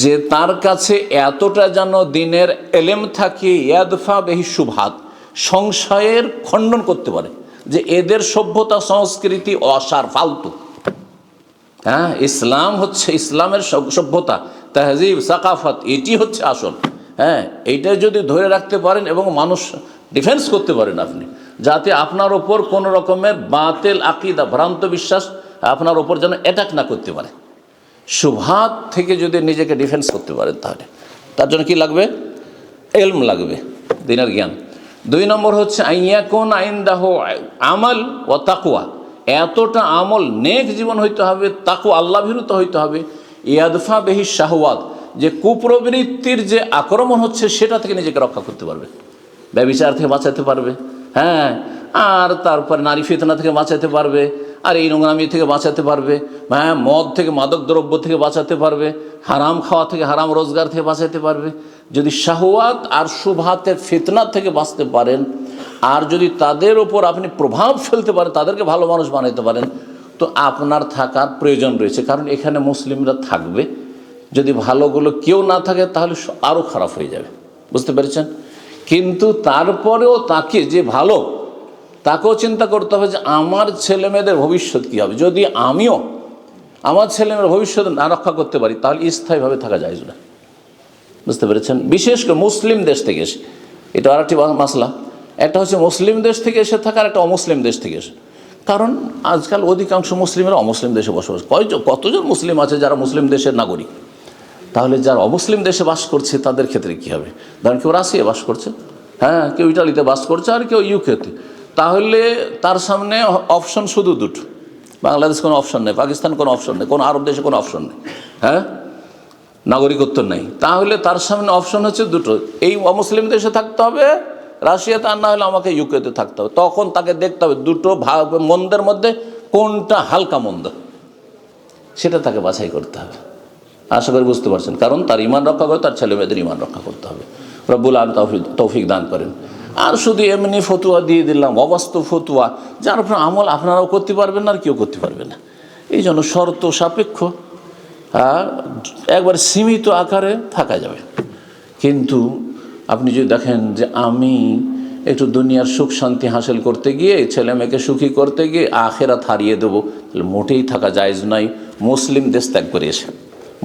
যে তার কাছে এতটা যেন দিনের এলেম থাকে, ইয়াদফা বিহি শুবহাত, সংশয়ের খণ্ডন করতে পারে, যে এদের সভ্যতা, সংস্কৃতি অসার, ফালতু। হ্যাঁ, ইসলাম হচ্ছে, ইসলামের সভ্যতা, তাহজিব, সাকাফত, এটি হচ্ছে আসল। হ্যাঁ, এইটা যদি ধরে রাখতে পারেন এবং মানুষ ডিফেন্স করতে পারেন আপনি, যাতে আপনার ওপর কোনো রকমের বাতিল আকীদা, ভ্রান্ত বিশ্বাস আপনার ওপর যেন অ্যাটাক না করতে পারে, শুবহাত থেকে যদি নিজেকে ডিফেন্স করতে পারেন, তাহলে তার জন্য কি লাগবে? ইলম লাগবে, দ্বীনের জ্ঞান। 2 নম্বর হচ্ছে আইয়াকুন ইনদাহু আমাল ওয়া তাকওয়া, এতটা আমল, নেক জীবন হইতে হবে, তাকওয়া, আল্লাহ ভীরুতা হইতে হবে, ইয়াদফা বিহি শাহওয়াত, যে কুপ্রবৃত্তির যে আক্রমণ হচ্ছে সেটা থেকে নিজেকে রক্ষা করতে পারবে, ব্যভিচার থেকে বাঁচাতে পারবে, হ্যাঁ, আর তারপর নারী ফিতনা থেকে বাঁচাতে পারবে, আর এই নোংরামি থেকে বাঁচাতে পারবে, হ্যাঁ, মদ থেকে, মাদক দ্রব্য থেকে বাঁচাতে পারবে, হারাম খাওয়া থেকে, হারাম রোজগার থেকে বাঁচাতে পারবে। যদি শাহওয়াত আর শুবহাতের ফিতনা থেকে বাঁচতে পারেন, আর যদি তাদের ওপর আপনি প্রভাব ফেলতে পারেন, তাদেরকে ভালো মানুষ বানাইতে পারেন, তো আপনার থাকার প্রয়োজন রয়েছে, কারণ এখানে মুসলিমরা থাকবে। যদি ভালোগুলো কেউ না থাকে তাহলে আরও খারাপ হয়ে যাবে, বুঝতে পেরেছেন? কিন্তু তারপরেও তাকে, যে ভালো, তাকেও চিন্তা করতে হবে যে আমার ছেলে মেয়েদের ভবিষ্যৎ কী হবে। যদি আমিও আমার ছেলে মেয়ের ভবিষ্যৎ না রক্ষা করতে পারি, তাহলে স্থায়ীভাবে থাকা যায় না, বুঝতে পেরেছেন? বিশেষ করে মুসলিম দেশ থেকে এসে, এটা আর একটি মাসলা, একটা হচ্ছে মুসলিম দেশ থেকে এসে থাকা, আর একটা অমুসলিম দেশ থেকে এসে। কারণ আজকাল অধিকাংশ মুসলিমরা অমুসলিম দেশে বসবাস, কতজন মুসলিম আছে যারা মুসলিম দেশের নাগরিক, তাহলে যারা অমুসলিম দেশে বাস করছে তাদের ক্ষেত্রে কী হবে? ধরেন কেউ রাশিয়া বাস করছে, হ্যাঁ, কেউ ইটালিতে বাস করছে, আর কেউ ইউকেতে, তাহলে তার সামনে অপশন শুধু দুটো, বাংলাদেশ কোনো অপশন নেই, পাকিস্তান কোনো অপশন নেই, কোনো আরব দেশে কোনো অপশন নেই, হ্যাঁ, নাগরিকত্ব নেই, তাহলে তার সামনে অপশন হচ্ছে দুটো, এই অমুসলিম দেশে থাকতে হবে রাশিয়াতে, আর না হলে আমাকে ইউকেতে থাকতে হবে। তখন তাকে দেখতে হবে দুটো মন্দের মধ্যে কোনটা হালকা মন্দ, সেটা তাকে বাছাই করতে হবে। আশা করি বুঝতে পারছেন, কারণ তার ইমান রক্ষা করে, তার ছেলে মেয়েদের ইমান রক্ষা করতে হবে। রব্বুল আলামিন তৌফিক দান করেন। আর শুধু এমনি ফতুয়া দিয়ে দিলাম, অবাস্তব ফতুয়া, যার উপর আমল আপনারাও করতে পারবেন না, আর কেউ করতে পারবে না। এই জন্য শর্ত সাপেক্ষ, একবার সীমিত আকারে থাকা যাবে। কিন্তু আপনি যদি দেখেন যে আমি একটু দুনিয়ার সুখ শান্তি হাসিল করতে গিয়ে, ছেলে মেয়েকে সুখী করতে গিয়ে আখেরাত হারিয়ে দেবো, তাহলে মোটেই থাকা জায়েজ নয়। মুসলিম দেশ ত্যাগ করে এসে,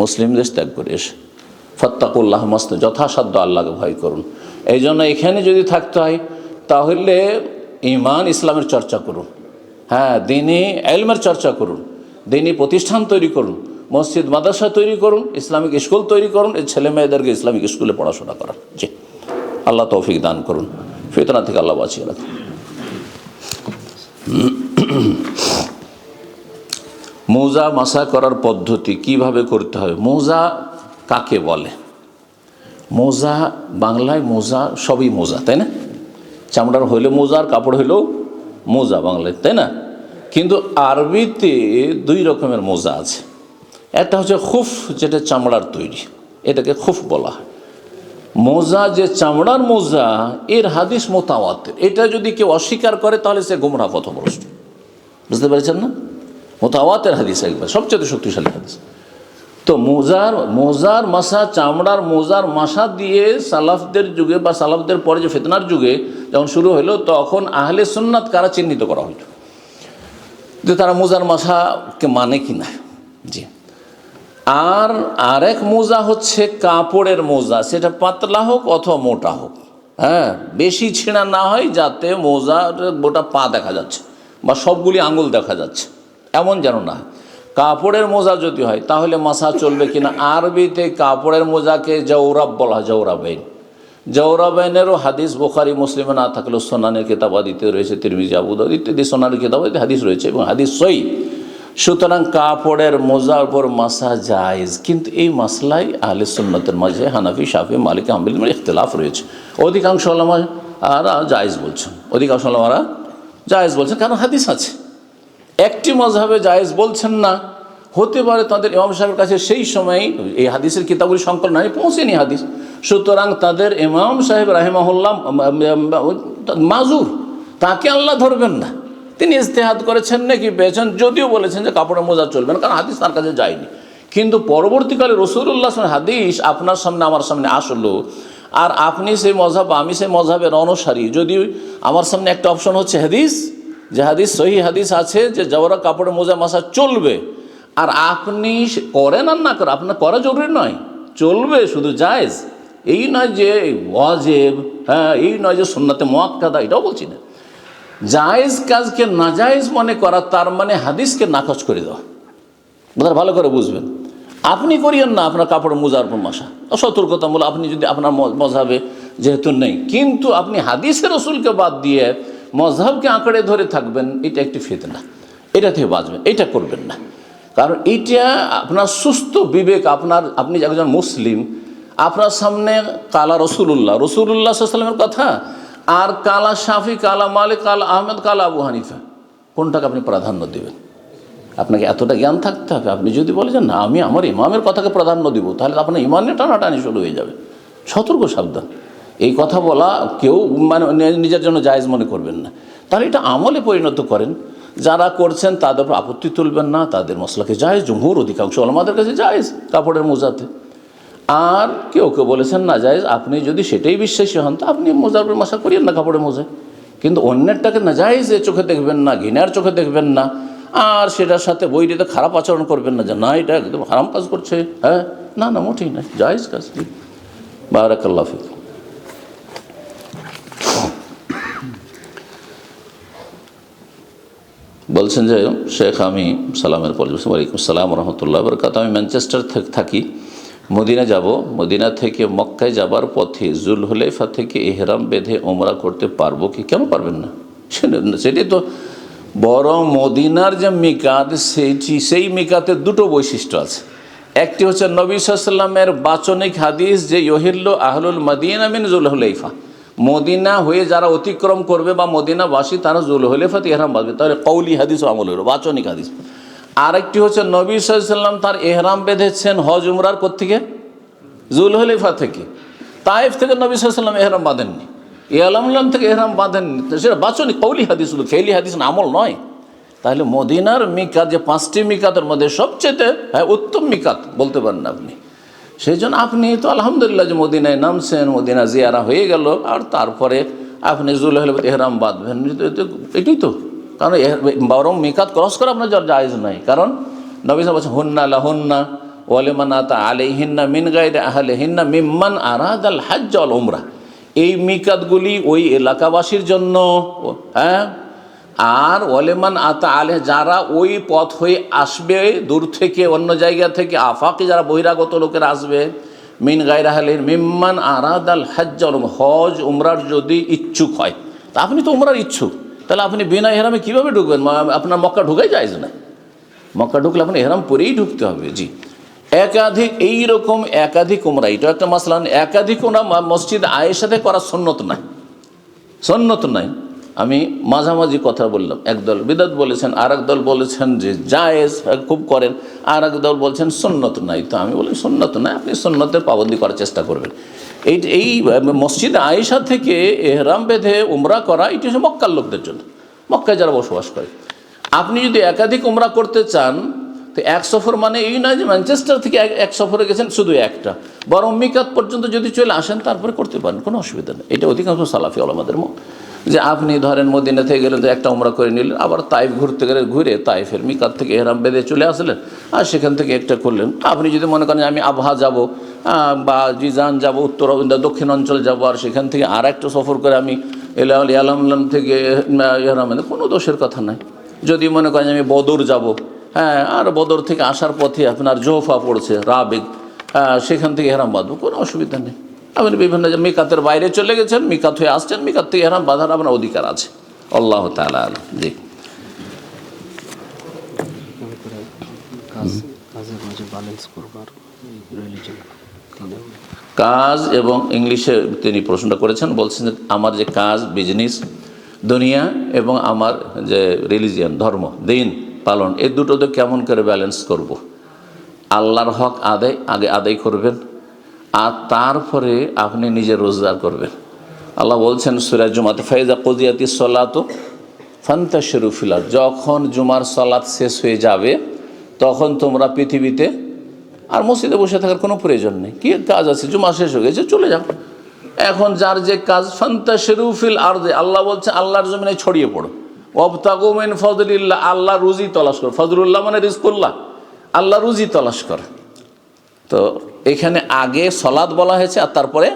মুসলিম দেশ ত্যাগ করে এসে ফাত্তাকুল্লাহ মাস্ত, যথাসাধ্য আল্লাহকে ভয় করুন। এই জন্য এখানে যদি থাকতে হয় তাহলে ঈমান ইসলামের চর্চা করুন, হ্যাঁ, দ্বীনি ইলমের চর্চা করুন, দ্বীনি প্রতিষ্ঠান তৈরি করুন, মসজিদ মাদ্রাসা তৈরি করুন, ইসলামিক স্কুল তৈরি করুন, এই ছেলে মেয়েদেরকে ইসলামিক স্কুলে পড়াশোনা করান। জি, আল্লাহ তৌফিক দান করুন, ফিতনা থেকে আল্লাহ বাঁচিয়ে রাখুন। মোজা মাসা করার পদ্ধতি কিভাবে করতে হবে? মোজা কাকে বলে? মোজা বাংলায় মোজা সবই মোজা, তাই না? চামড়ার হইলে মোজা, আর কাপড় হইলেও মোজা বাংলায়, তাই না? কিন্তু আরবিতে দুই রকমের মোজা আছে। একটা হচ্ছে খুফ, যেটা চামড়ার তৈরি, এটাকে খুফ বলা হয়। মোজা যে চামড়ার মোজা, এর হাদিস মোতাওয়াতির। এটা যদি কেউ অস্বীকার করে তাহলে সে গোমরাহ পথভ্রষ্ট। বুঝতে পেরেছেন না? মোতাওয়াতির হাদিস একবার সবচেয়ে শক্তিশালী হাদিস। তো মোজার মাসা, চামড়ার মোজার মাসা দিয়ে সালাফদের যুগে বা সালাফদের পরে যে ফিতনার যুগে যখন শুরু হলো, তখন আহলে সুন্নাত কারা চিহ্নিত করা হইল যে তারা মোজার মাসাকে মানে কি না। জি। আর আরেক মোজা হচ্ছে কাপড়ের মোজা, সেটা পাতলা হোক অথবা মোটা হোক, হ্যাঁ, বেশি ছেঁড়া না হয়, যাতে মোজার গোটা পা দেখা যাচ্ছে বা সবগুলি আঙুল দেখা যাচ্ছে, এমন যেন না। কাপড়ের মোজা যদি হয় তাহলে মাসা চলবে কিনা? আরবিতে কাপড়ের মোজাকে জওরাব বলা হয়, জওরাবাইন। জওরাবাইনেরও হাদিস বুখারী মুসলিমে না থাকলেও সুনানের কিতাবাদিতে রয়েছে, তিরমিজি, আবু দাউদ ইত্যাদি সুনানের কিতাবাদিতে হাদিস রয়েছে এবং হাদিস সহিহ। সুতরাং কাপড়ের মোজার উপর মাসা জায়েজ, কিন্তু এই মাসলায় আহলে সুন্নাতের মাঝে হানাফি, শাফি, মালিকি, হাম্বলির ইখতিলাফ রয়েছে। অধিকাংশ উলামারা জায়েজ বলছেন, অধিকাংশ উলামারা জায়েজ বলছেন, কারণ হাদিস আছে। একটি মাযহাবে জায়েজ বলছেন না, হতে পারে তাদের ইমাম সাহেবের কাছে সেই সময় এই হাদিসের কিতাবগুলি সংকলন নাই, পৌঁছেনি হাদিস। সুতরাং তাদের ইমাম সাহেব রাহিমাহুল্লাহ মাজুর, তাকে আল্লাহ ধরবেন না। তিনি ইজতিহাদ করেছেন নাকি পেয়েছেন, যদিও বলেছেন যে কাপড়ের মোজা চলবে না, কারণ হাদিস তার কাছে যায়নি। কিন্তু পরবর্তীকালে রাসূলুল্লাহ হাদিস আপনার সামনে আমার সামনে আসলো, আর আপনি সেই মযহাব, আমি সেই মযহাবের অনুসারী, যদি আমার সামনে একটা অপশন হচ্ছে হাদিস, যে হাদিস সহিহ হাদিস আছে যে জওরা কাপড়ের মোজা মাসা চলবে, আর আপনি করেন আর না করেন, আপনার করা জরুরি নয়, চলবে, শুধু জায়েজ। এই নয় যে ওয়াজিব, হ্যাঁ, এই নয় যে সুন্নাতে মুআক্কাদা, এটাও বলছি না। জায়েজ কাজকে নাজায়েজ মনে করা, তার মানে হাদিসকে নাকচ করে দেওয়া। বোধহয় ভালো করে বুঝবেন। আপনি করিয়েন না আপনার কাপড় মোজার উপর মাসা, সতর্কতামূলক, আপনি যদি আপনার মযহাবে যেহেতু নেই, কিন্তু আপনি হাদিসের রাসূলকে বাদ দিয়ে মযহাবকে আঁকড়ে ধরে থাকবেন, এটা একটি ফিতনা, এটা থেকে বাঁচবেন, এটা করবেন না। কারণ এইটা আপনার সুস্থ বিবেক, আপনি একজন মুসলিম, আপনার সামনে কালা রসুল্লাহ সাল্লাল্লাহু আলাইহি ওয়াসাল্লামের কথা আর কালা শাফি, কালা মালিক, কালা আহমেদ, কালা আবু হানিফা, কোনটাকে আপনি প্রাধান্য দেবেন? আপনাকে এতটা জ্ঞান থাকতে হবে। আপনি যদি বলেন না আমি আমার ইমামের কথাকে প্রাধান্য দিব, তাহলে আপনার ইমানে টানাটানি শুরু হয়ে যাবে। সতর্ক, সাবধান। এই কথা বলা কেউ মানে নিজের জন্য জায়েজ মনে করবেন না, তাহলে এটা আমলে পরিণত করেন। যারা করছেন তাদের উপর আপত্তি তুলবেন না, তাদের মসলাকে জায়েজ, জমহুর অধিকাংশ উলামাদের কাছে জায়েজ কাপড়ের মোজাতে। আর কেউ কেউ বলেছেন না জায়েজ, আপনি যদি সেটাই বিশ্বাসী হন তো আপনি মোজার উপর মাসা করিয়েন না, কাপড়ের মোজায়। কিন্তু অন্যেরটাকে না জায়েজে চোখে দেখবেন না, ঘৃণার চোখে দেখবেন না, আর সেটার সাথে বইটিতে খারাপ আচরণ করবেন না, যে না এটা একদম হারাম কাজ করছে, হ্যাঁ, না না, মোটেই না, জায়েজ কাজ। বারাকাল্লাহু ফিক। বলছেন যে শেখ, আমি সালামের পরে ওয়ালাইকুম আসসালাম রহমতুল্লাহ বরকাত, আমি ম্যানচেস্টার থাকি, মদিনা যাব, মদিনা থেকে মক্কায় যাবার পথে জুলহুলাইফা থেকে ইহরাম বেঁধে ওমরা করতে পারবো কি? কেন পারবেন না? সেটি তো বরং মদিনার যে মিকাত, সেই মিকাতের দুটো বৈশিষ্ট্য আছে। একটি হচ্ছে নবী সাল্লাল্লাহু আলাইহি ওয়াসাল্লামের বাচনিক হাদিস যে ইহিল্লু আহলুল মদিনা মিন জুলহুলাইফা, মদিনা হয়ে যারা অতিক্রম করবে বা মদিনাবাসী তারা জুলহুলাইফাতে ইহরাম বাঁধবে, তাহলে কওলি হাদিস ও আমল হলো, বাচনিক হাদিস। আরেকটি হচ্ছে নবী সাল্লাল্লাহু আলাইহি ওয়াসাল্লাম তার ইহরাম বেঁধেছেন হজ উমরার কোত্থেকে? জুলহুলাইফা থেকে। তায়েফ থেকে নবী সাল্লাল্লাহু আলাইহি ওয়াসাল্লাম ইহরাম বাঁধেননি, ইয়ালামুল্লাহ থেকে ইহরাম বাঁধেননি, সেটা বাচনিক কওলি হাদিস, শুধু ফেলি হাদিস না, আমল নয়। তাহলে মদিনার মিকাত, যে 5টি মিকাতের মধ্যে সবচেয়ে উত্তম মিকাত বলতে পারেন আপনি। সেই জন্য আপনি তো আলহামদুলিল্লাহ যে মদিনায় নামছেন, মদিনা জিয়ারা হয়ে গেল, আর তারপরে আপনি জুলহুলাইফাতে ইহরাম বাঁধবেন, এটাই তো। কারণ বরং মিকাত ক্রস করা আপনার জায়েজ নাই, কারণ নবী সাল্লাল্লাহু আলাইহি ওয়াসাল্লাম হুন্না লাহুন্না ওয়ালিমান আতা আলাইহিন্না মিন গায়রি আহলিহিন্না মিম্মান আরাদাল হজ্জ ওয়াল উমরা। এই মিকাতগুলি ওই এলাকাবাসীর জন্য, হ্যাঁ, আর ওয়ালিমান আতা আলে, যারা ওই পথ হয়ে আসবে দূর থেকে, অন্য জায়গা থেকে, আফাকি যারা বহিরাগত লোকেরা আসবে, মিন গায়রি আহলিহিন মিম্মান আরাদাল হজ্জ ওয়াল উমরা, হজ উমরার যদি ইচ্ছুক হয়, তা আপনি তো উমরার ইচ্ছুক, তাহলে আপনি বিনা এহরামে কীভাবে ঢুকবেন? আপনার মক্কা ঢুকাই যায় না। মক্কা ঢুকলে আপনি এহরাম পরেই ঢুকতে হবে। জি, এইরকম একাধিক উমরা, এটা একটা মাসলা। একাধিক উমরা মসজিদ আয়েশাতে করা সুন্নত নাই, সুন্নত নাই। আমি মাঝামাঝি কথা বললাম। একদল বিদআত বলেছেন, আর একদল বলেছেন যে জায়েজ, খুব করেন, আর একদল বলছেন সুন্নত নাই। তো আমি বলি সুন্নত নাই, আপনি সুন্নতের পাবন্দি করার চেষ্টা করবেন। এই মসজিদ আয়েশা থেকে এহরাম বেঁধে উমরা করা, এটি হচ্ছে মক্কার লোকদের জন্য, মক্কায় যারা বসবাস করে। আপনি যদি একাধিক উমরা করতে চান, তো এক সফর মানে এই নয় যে ম্যানচেস্টার থেকে এক সফরে গেছেন শুধু একটা, বরং মিকাত পর্যন্ত যদি চলে আসেন তারপরে করতে পারেন, কোনো অসুবিধা নেই। এটা অধিকাংশ সালাফি ওলামাদের মত, যে আপনি ধরেন মদিনা থেকে গেলেন তো একটা উমরা করে নিলেন, আবার তাইফ ঘুরতে গেলে ঘুরে তাইফের মিকাত থেকে এহরাম বেঁধে চলে আসলেন, আর সেখান থেকে একটা করলেন। আপনি যদি মনে করেন আমি আবহা যাব বা জিজান যাব, উত্তর দক্ষিণ অঞ্চলে যাব, আর সেখান থেকে আর একটা সফর করে আমি আলমলাম থেকে এহরাম, কোনো দোষের কথা নাই। যদি মনে করেন আমি বদর যাব, হ্যাঁ, আর বদর থেকে আসার পথে আপনার জোহফা পড়ছে রাবিগ, সেখান থেকে এহরাম বাঁধবো, কোনো অসুবিধা নেই। আপনি বিভিন্ন মিকাতের বাইরে চলে গেছেন, মিকাত হয়ে আসছেন, মিকাত থেকে এহরাম বাঁধার আপনার অধিকার আছে। আল্লাহ তাআলা আলাম। জি, কাজ এবং ইংলিশে তিনি প্রশ্নটা করেছেন, বলছেন যে আমার যে কাজ, বিজনেস, দুনিয়া এবং আমার যে রিলিজিয়ান, ধর্ম, দিন পালন, এই দুটোতে কেমন করে ব্যালেন্স করব। আল্লাহর হক আগে আদায় করবেন, আর তারপরে আপনি নিজে রোজগার করবেন। আল্লাহ বলছেন সূরা জুমাতে, ফাইজা কুদিয়াতিস সালাতু ফান্তাশিরু ফিল আরদ, যখন জুমার সালাত শেষ হয়ে যাবে তখন তোমরা পৃথিবীতে আর মসজিদে বসে থাকার কোনো প্রয়োজন নেই। কী কাজ আছে, জুমা শেষ হয়ে গেছে, চলে যাও। এখন যার যে কাজ, ফান্তাশিরু ফিল আরদ, আল্লাহ বলছে আল্লাহর জমিনে ছড়িয়ে পড়ো। ওয়াবতাগু মিন ফাদলিল্লাহ, আল্লাহ রুজি তলাশ করো। ফজলুল্লাহ মানে রিজকুল্লাহ, আল্লাহ রুজি তলাশ করে। তো এখানে আগে সলাৎ বলা হয়েছে আর তারপরে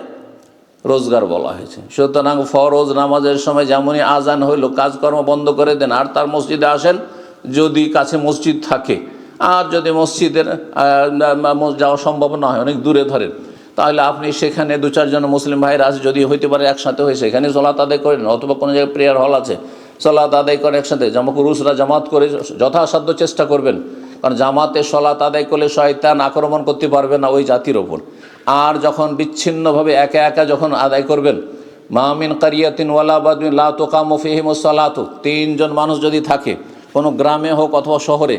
রোজগার বলা হয়েছে। সুতরাং ফরজ নামাজের সময় যেমনই আজান হইল, কাজকর্ম বন্ধ করে দেন, আর তার মসজিদে আসেন যদি কাছে মসজিদ থাকে। আর যদি মসজিদের যাওয়া সম্ভব না হয়, অনেক দূরে ধরেন, তাহলে আপনি সেখানে দু চারজন মুসলিম ভাইরা আছে, যদি হইতে পারে একসাথে হয়ে সেখানে সলাৎ আদায় করেন, অথবা কোনো জায়গায় প্রেয়ার হল আছে, সলাৎ আদায় করে একসাথে। পুরুষরা জামাত করে যথাসাধ্য চেষ্টা করবেন, কারণ জামাতে সলাৎ আদায় করলে শয়তান আক্রমণ করতে পারবে না ওই জাতির ওপর। আর যখন বিচ্ছিন্নভাবে একা একা যখন আদায় করবেন, মা মিন কারিয়াতিন ওয়ালা বাদউন লা তুকামু ফিহিমুস সালাতু, তিনজন মানুষ যদি থাকে কোনো গ্রামে হোক অথবা শহরে,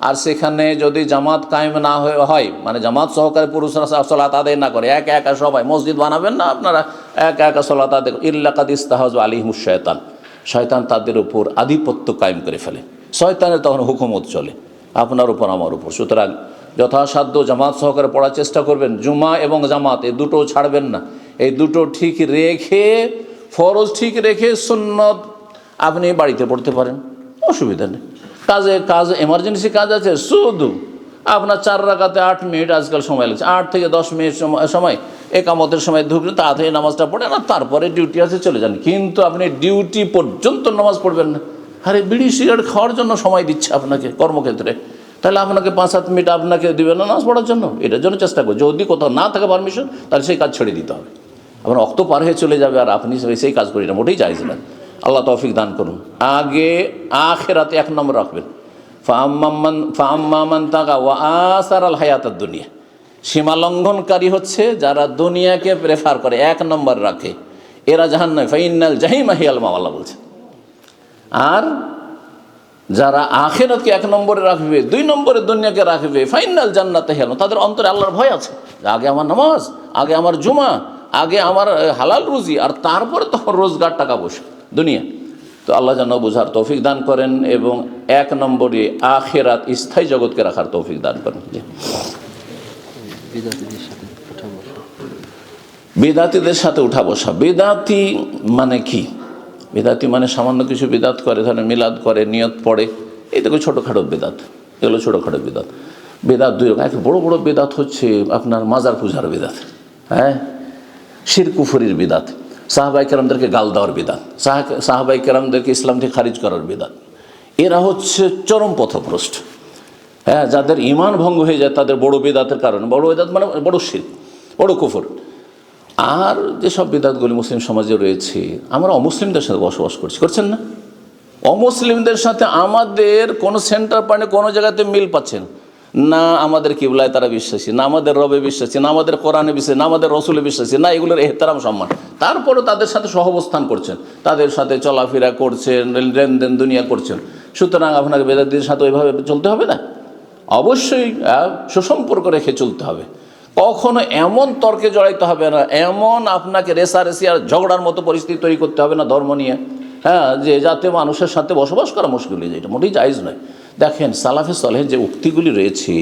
আর সেখানে যদি জামাত কায়েম না হয়, মানে জামাত সহকারে পুরুষরা সলাৎ আদায় না করে, একা একা সবাই, মসজিদ বানাবেন না আপনারা, একা একা সলাৎ আদায় ইল্লা কাদ ইস্তাহাযু আলাইহিমুশ শায়তান, শয়তান তাদের উপর আধিপত্য কায়েম করে ফেলে, শয়তানের তখন হুকুমত চলে আপনার উপর, আমার উপর। সুতরাং যথাসাধ্য জামাত সহকারে পড়ার চেষ্টা করবেন। জুমা এবং জামাত এই দুটো ছাড়বেন না। এই দুটো ঠিক রেখে, ফরজ ঠিক রেখে সুন্নত আপনি বাড়িতে পড়তে পারেন, অসুবিধা নেই। কাজ এমার্জেন্সি কাজ আছে, শুধু আপনার 4 রাকাতে 8 মিনিট আজকাল সময় লাগছে, 8 থেকে 10 মিনিট সময় একামতের সময় ঢুকলেন, তাড়াতাড়ি নামাজটা পড়েন, আর তারপরে ডিউটি আছে চলে যান। কিন্তু আপনি ডিউটি পর্যন্ত নামাজ পড়বেন না। আরে বিড়ি সিগারেট খাওয়ার জন্য সময় দিচ্ছে আপনাকে কর্মক্ষেত্রে, তাহলে আপনাকে 5-7 মিনিট আপনাকে দেবেন না নামাজ পড়ার জন্য? এটার জন্য চেষ্টা করুন। যদি কোথাও না থাকে পারমিশন, তাহলে সেই কাজ ছেড়ে দিতে হবে। আপনার রক্ত পার হয়ে চলে যাবে, আর আপনি সেই কাজ করি না, মোটেই চাইছে না। আল্লাহ তৌফিক দান করুন। আগে আখিরাতে 1 নম্বর রাখবেন। ফাআম্মা মান তাগা ওয়া আসারাল হায়াতাদ দুনিয়া, সীমা লঙ্ঘনকারী হচ্ছে যারা দুনিয়াকে প্রেফার করে, 1 নম্বর রাখে, এরা জাহান্নামী, ফাইন্নাল জাহিমা হিয়াল মাওয়া, আল্লাহ বলছে। আর যারা আখিরাতকে 1 নম্বরে রাখবে, 2 নম্বরে দুনিয়াকে রাখবে, ফাইনাল জান্নাতে হিয়াল, তাদের অন্তরে আল্লাহর ভয় আছে, আগে আমার নামাজ, আগে আমার জুমা, আগে আমার হালাল রুজি, আর তারপরে তখন রোজগার, টাকা পয়সা, দুনিয়া। তো আল্লাহ যেন বোঝার তৌফিক দান করেন এবং 1 নম্বরে আখিরাত, স্থায়ী জগৎকে রাখার তৌফিক দান করেন। বিদাতিদের সাথে উঠা বসা, বিদাতি মানে কি? বিদাতি মানে সামান্য কিছু বিদাত করে, ধরেন মিলাদ করে, নিয়ত পড়ে, এই দেখো ছোটোখাটো বেদাত, এগুলো ছোটোখাটো বেদাত। বেদাত 2 রকম। এক বড় বড় বেদাত হচ্ছে আপনার মাজার পূজার বেদাত, হ্যাঁ, শিরক কুফরির বিদাত, সাহাবায়ে কেরামদেরকে গাল দেওয়ার বিদাত, সাহাবায়ে কেরামদেরকে ইসলাম থেকে খারিজ করার বিদাত। এরা হচ্ছে চরম পথভ্রষ্ট, হ্যাঁ, যাদের ঈমান ভঙ্গ হয়ে যায় তাদের বড় বিদাতের কারণে। বড় বিদাত মানে বড় শিরক, বড় কুফর। আর যেসব বিদাতগুলি মুসলিম সমাজে রয়েছে, আমরা অমুসলিমদের সাথে বসবাস করছি, করছেন না? অমুসলিমদের সাথে আমাদের কোনো সেন্টার পয়েন্টে কোনো জায়গাতে মিল পাচ্ছেন না, আমাদের কিবলায় তারা বিশ্বাসী না, আমাদের রবে বিশ্বাসী না, আমাদের কোরআনে বিশ্বাসী না, আমাদের রসুলে বিশ্বাসী না, এগুলোর এহতারাম সম্মান, তারপরও তাদের সাথে সহাবস্থান করছেন, তাদের সাথে চলাফেরা করছেন, লেনদেন দুনিয়া করছেন। সুতরাং আপনাকে বেদাতিদের সাথে ওইভাবে চলতে হবে না, অবশ্যই সুসম্পর্ক রেখে চলতে হবে। কখনো এমন তর্কে জড়াইতে হবে না, এমন আপনাকে রেসারেসি আর ঝগড়ার মতো পরিস্থিতি তৈরি করতে হবে না ধর্ম নিয়ে, যে যাতে মানুষের সাথে বসবাস করা মুশকিল হয়ে যায়, এটা মোটেই জায়েজ নয়। দেখেন সালাফে সালেহের যে উক্তিগুলি রয়েছে,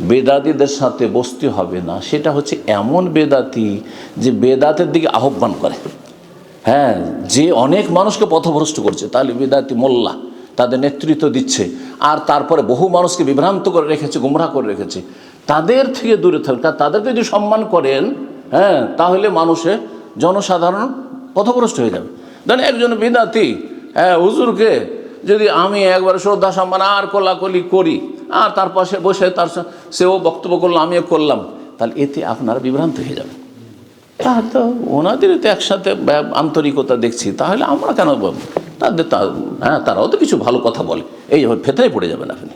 বেদাতিদের সাথে বসতে হবে না, সেটা হচ্ছে এমন বেদাতি যে বেদাতের দিকে আহ্বান করে, যে অনেক মানুষকে পথভ্রষ্ট করছে, তাহলে বেদাতি মোল্লা তাদের নেতৃত্ব দিচ্ছে, আর তারপরে বহু মানুষকে বিভ্রান্ত করে রেখেছে, গুমরাহ করে রেখেছে। তাদের থেকে দূরে থাকা, তাদেরকে যদি সম্মান করেন, তাহলে মানুষের জনসাধারণ পথভ্রষ্ট হয়ে যাবে। ধরেন একজন বিদাতি হুজুরকে যদি আমি একবারে শ্রদ্ধা সম্মান আর কোলাকুলি করি, আর তার পাশে বসে সেও বক্তব্য করলো আমিও করলাম, তাহলে এতে আপনারা বিভ্রান্ত হয়ে যাবে। তো ওনাদের তো একসাথে আন্তরিকতা দেখছি, তাহলে আমরা কেন তারাও তো কিছু ভালো কথা বলে, এই ফেতরায় পড়ে যাবেন আপনি।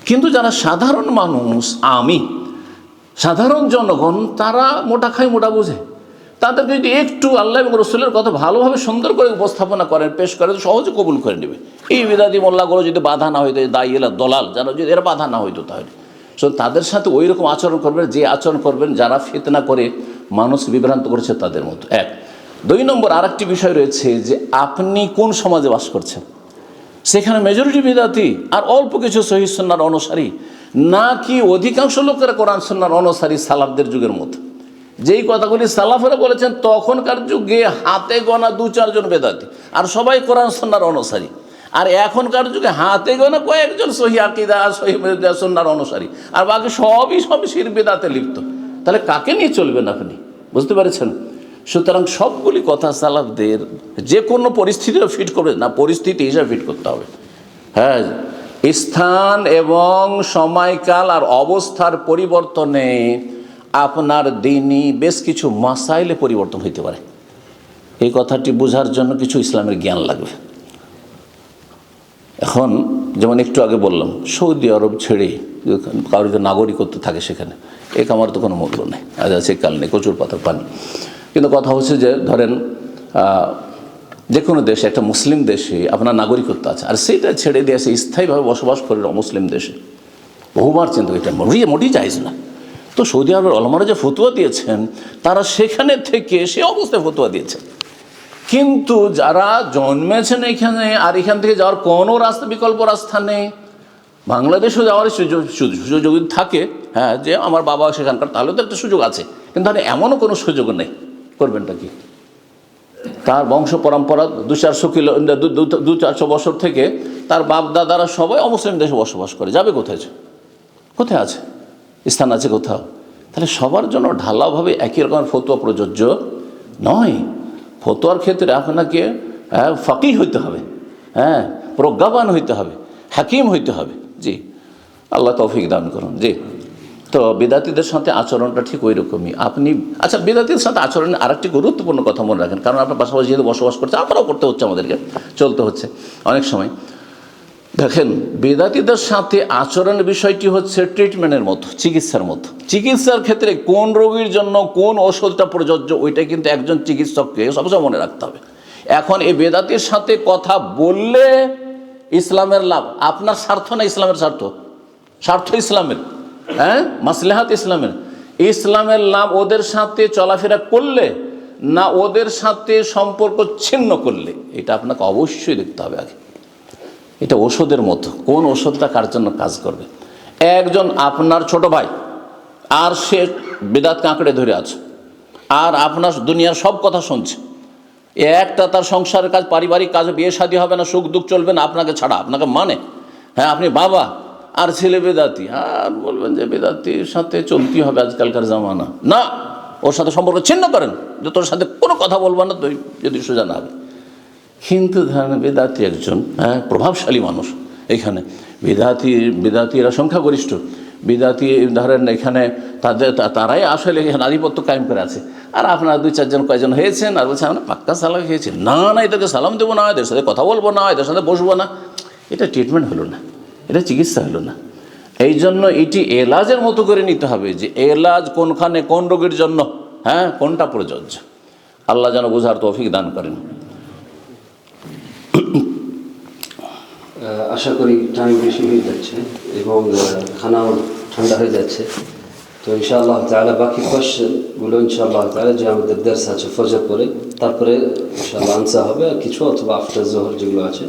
কিন্তু যারা সাধারণ মানুষ, সাধারণ জনগণ, তারা মোটা খায় মোটা বোঝে, তাদেরকে যদি একটু আল্লাহ এবং রসুলের কথা ভালোভাবে সুন্দর করে উপস্থাপনা করেন, পেশ করেন, সহজে কবুল করে নেবে। এই বিদাতি মোল্লাগুলো যদি বাধা না হইতো, দাইয়েলা দলাল যারা যদি এরা বাধা না হইতো, তাহলে তাদের সাথে ওই রকম আচরণ করবেন, যে আচরণ করবেন যারা ফিতনা করে মানুষকে বিভ্রান্ত করেছে তাদের মতো। 1 2 নম্বর আরেকটি বিষয় রয়েছে যে আপনি কোন সমাজে বাস করছেন, সেখানে মেজরিটি বিদাতি আর অল্প কিছু সহিহ সুন্নাহর অনুসারী, নাকি অধিকাংশ লোকেরা কোরআন সুন্নাহর অনুসারী সালাফদের যুগের মতো। যেই কথাগুলি সালাফেরা বলেছেন তখনকার যুগে হাতে গোনা 2-4 জন বেদাতি, আর সবাই কোরআন সুন্নাহর অনুসারী। আর এখনকার যুগে হাতে গোনা কয়েকজন সহিহ আকীদা সহিহ সুন্নাহর অনুসারী, আর বাকি সবই শিরক বিদআতে লিপ্ত। তাহলে কাকে নিয়ে চলবেন আপনি? বুঝতে পেরেছেন? সুতরাং সবগুলি কথা সালাফদের যে কোনো পরিস্থিতিও ফিট করবে না, পরিস্থিতি হিসাবে ফিট করতে হবে। স্থান এবং সময়কাল আর অবস্থার পরিবর্তনে আপনার দিনই বেশ কিছু মাসাইলে পরিবর্তন হইতে পারে। এই কথাটি বোঝার জন্য কিছু ইসলামের জ্ঞান লাগবে। এখন যেমন একটু আগে বললাম, সৌদি আরব ছেড়ে কারোর যে নাগরিকত্ব থাকে সেখানে আমার তো কোনো মূল্য নেই, আজ আছে কাল নেই, প্রচুর পাথর পানি। কিন্তু কথা হচ্ছে যে ধরেন যে কোনো দেশে, একটা মুসলিম দেশে আপনার নাগরিকত্ব আছে, আর সেইটা ছেড়ে দিয়ে আসে স্থায়ীভাবে বসবাস করে মুসলিম দেশে, বহুবার চিন্তা, এটা মোটেই জায়েজ না। তো সৌদি আরবের ওলামারা যে ফতোয়া দিয়েছেন, তারা সেখানে থেকে সে অবস্থায় ফতোয়া দিয়েছেন। কিন্তু যারা জন্মেছেন এখানে, আর এখান থেকে যাওয়ার কোনো রাস্তা, বিকল্প রাস্তা নেই, বাংলাদেশও যাওয়ার সুযোগ থাকে, যে আমার বাবা সেখানকার, তাহলে তো একটা সুযোগ আছে। কিন্তু এমনও কোনো সুযোগ নেই, করবেনটা কি? তার বংশ পরম্পরা 200-400 বছর থেকে তার বাপ দাদারা সবাই অমুসলিম দেশে বসবাস করে, যাবে কোথায়? কোথায় আছে স্থান আছে কোথাও? তাহলে সবার জন্য ঢালাওভাবে একই রকমের ফতোয়া প্রযোজ্য নয়। ফতোয়ার ক্ষেত্রে আপনাকে ফাকিহ হইতে হবে, প্রজ্ঞাবান হইতে হবে, হাকিম হইতে হবে। জি, আল্লাহ তৌফিক দান করুন। জি, তো বিদাতিদের সাথে আচরণটা ঠিক ওই রকমই। আপনি বিদাতিদের সাথে আচরণের আরেকটি গুরুত্বপূর্ণ কথা মনে রাখেন, কারণ আপনার পাশাপাশি যেহেতু বসবাস করছে, আমরাও করতে হচ্ছে, আমাদেরকে চলতে হচ্ছে অনেক সময়। দেখেন, বেদাতিদের সাথে আচরণের বিষয়টি হচ্ছে ট্রিটমেন্টের মতো, চিকিৎসার মতো। চিকিৎসার ক্ষেত্রে কোন রোগীর জন্য কোন ওষুধটা প্রযোজ্য, ওইটা কিন্তু একজন চিকিৎসককে সবসময় মনে রাখতে হবে। এখন এই বেদাতির সাথে কথা বললে ইসলামের লাভ, আপনার স্বার্থ না ইসলামের স্বার্থ? স্বার্থ ইসলামের, মাসলাহাত ইসলামের। ইসলামের লাভ ওদের সাথে চলাফেরা করলে না ওদের সাথে সম্পর্ক ছিন্ন করলে, এটা আপনাকে অবশ্যই দেখতে হবে আগে। এটা ওষুধের মতো, কোন ওষুধটা কার জন্য কাজ করবে। একজন আপনার ছোট ভাই, আর সে বিদাত কাঁকড়ে ধরে আছে, আর আপনার দুনিয়ার সব কথা শুনছে, একটা তার সংসারের কাজ, পারিবারিক কাজ, বিয়ে শাদী হবে না, সুখ দুঃখ চলবে না আপনাকে ছাড়া, আপনাকে মানে, আপনি বাবা, আর ছেলে বেদাতি, আর বলবেন যে বেদাতির সাথে চলতে হবে আজকালকার জামানা, না, ওর সাথে সম্পর্ক ছিন্ন করেন, যে তোর সাথে কোনো কথা বলবো না তুই যদি সোজা না হবে। কিন্তু ধরেন বেদাতি একজন প্রভাবশালী মানুষ, এখানে বেদাতিরা সংখ্যাগরিষ্ঠ, বিদাতি ধরেন এখানে তারাই আসলে এখানে আধিপত্য কায়েম করে আছে, আর আপনারা 2-4 জন কয়জন হয়েছেন আর বলছেন আমরা পাক্কা সালাফি হয়েছি, না না এদেরকে সালাম দেবো না, এদের সাথে কথা বলবো না, এদের সাথে বসবো না। এটা ট্রিটমেন্ট হলো না, এটা চিকিৎসা হলো না। এই জন্য এটি এলাজের মতো করে নিতে হবে যে এলাজ কোনখানে কোন রোগের জন্য, হ্যাঁ, কোনটা প্রযোজ্য। আল্লাহ যেন বোঝার তৌফিক দান করেন। আশা করি টাইম বেশি হয়ে যাচ্ছে এবং খানাও ঠান্ডা হয়ে যাচ্ছে। তো ইনশাআল্লাহ তাআলা বাকি কোয়েশ্চেনগুলো ইনশাআল্লাহ তাআলা যে আমাদের দর্স আছে ফজর পরে, তারপরে ইনশাআল্লাহ আনসার হবে আর কিছু, অথবা আফটার জোহর যেগুলো আছে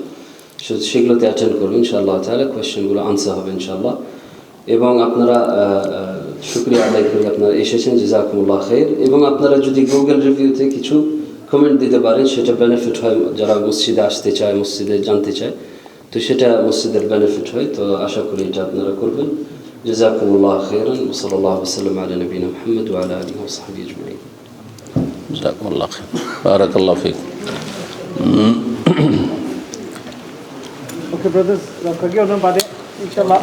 সেগুলোতে অ্যাটেন্ড করবেন ইনশাআল্লাহ তাআলা, কোয়েশ্চেনগুলো আনসার হবে ইনশাআল্লাহ। এবং আপনারা শুকরিয়া আদায় করি আপনারা এসেছেন, জাযাকুমুল্লাহ খাইর। এবং আপনারা যদি গুগল রিভিউতে কিছু কমেন্ট দিতে পারেন সেটা বেনিফিট হয়, যারা মসজিদে আসতে চায়, মসজিদে জানতে চায়, তো সেটা মসজিদের বেনিফিট হয়। তো আশা করি এটা আপনারা করবেন। জাযাকুমুল্লাহ খাইরান ওয়া সাল্লাল্লাহু ওয়াসাল্লাম আলা নবিনা মুহাম্মদ ওয়া আলা আলিহি ওয়া সাহবিহি আজমাইন। জাযাকুমুল্লাহ খাইর, বারাকাল্লাহু ফিক। Okay, brothers, forgive them, but inshallah.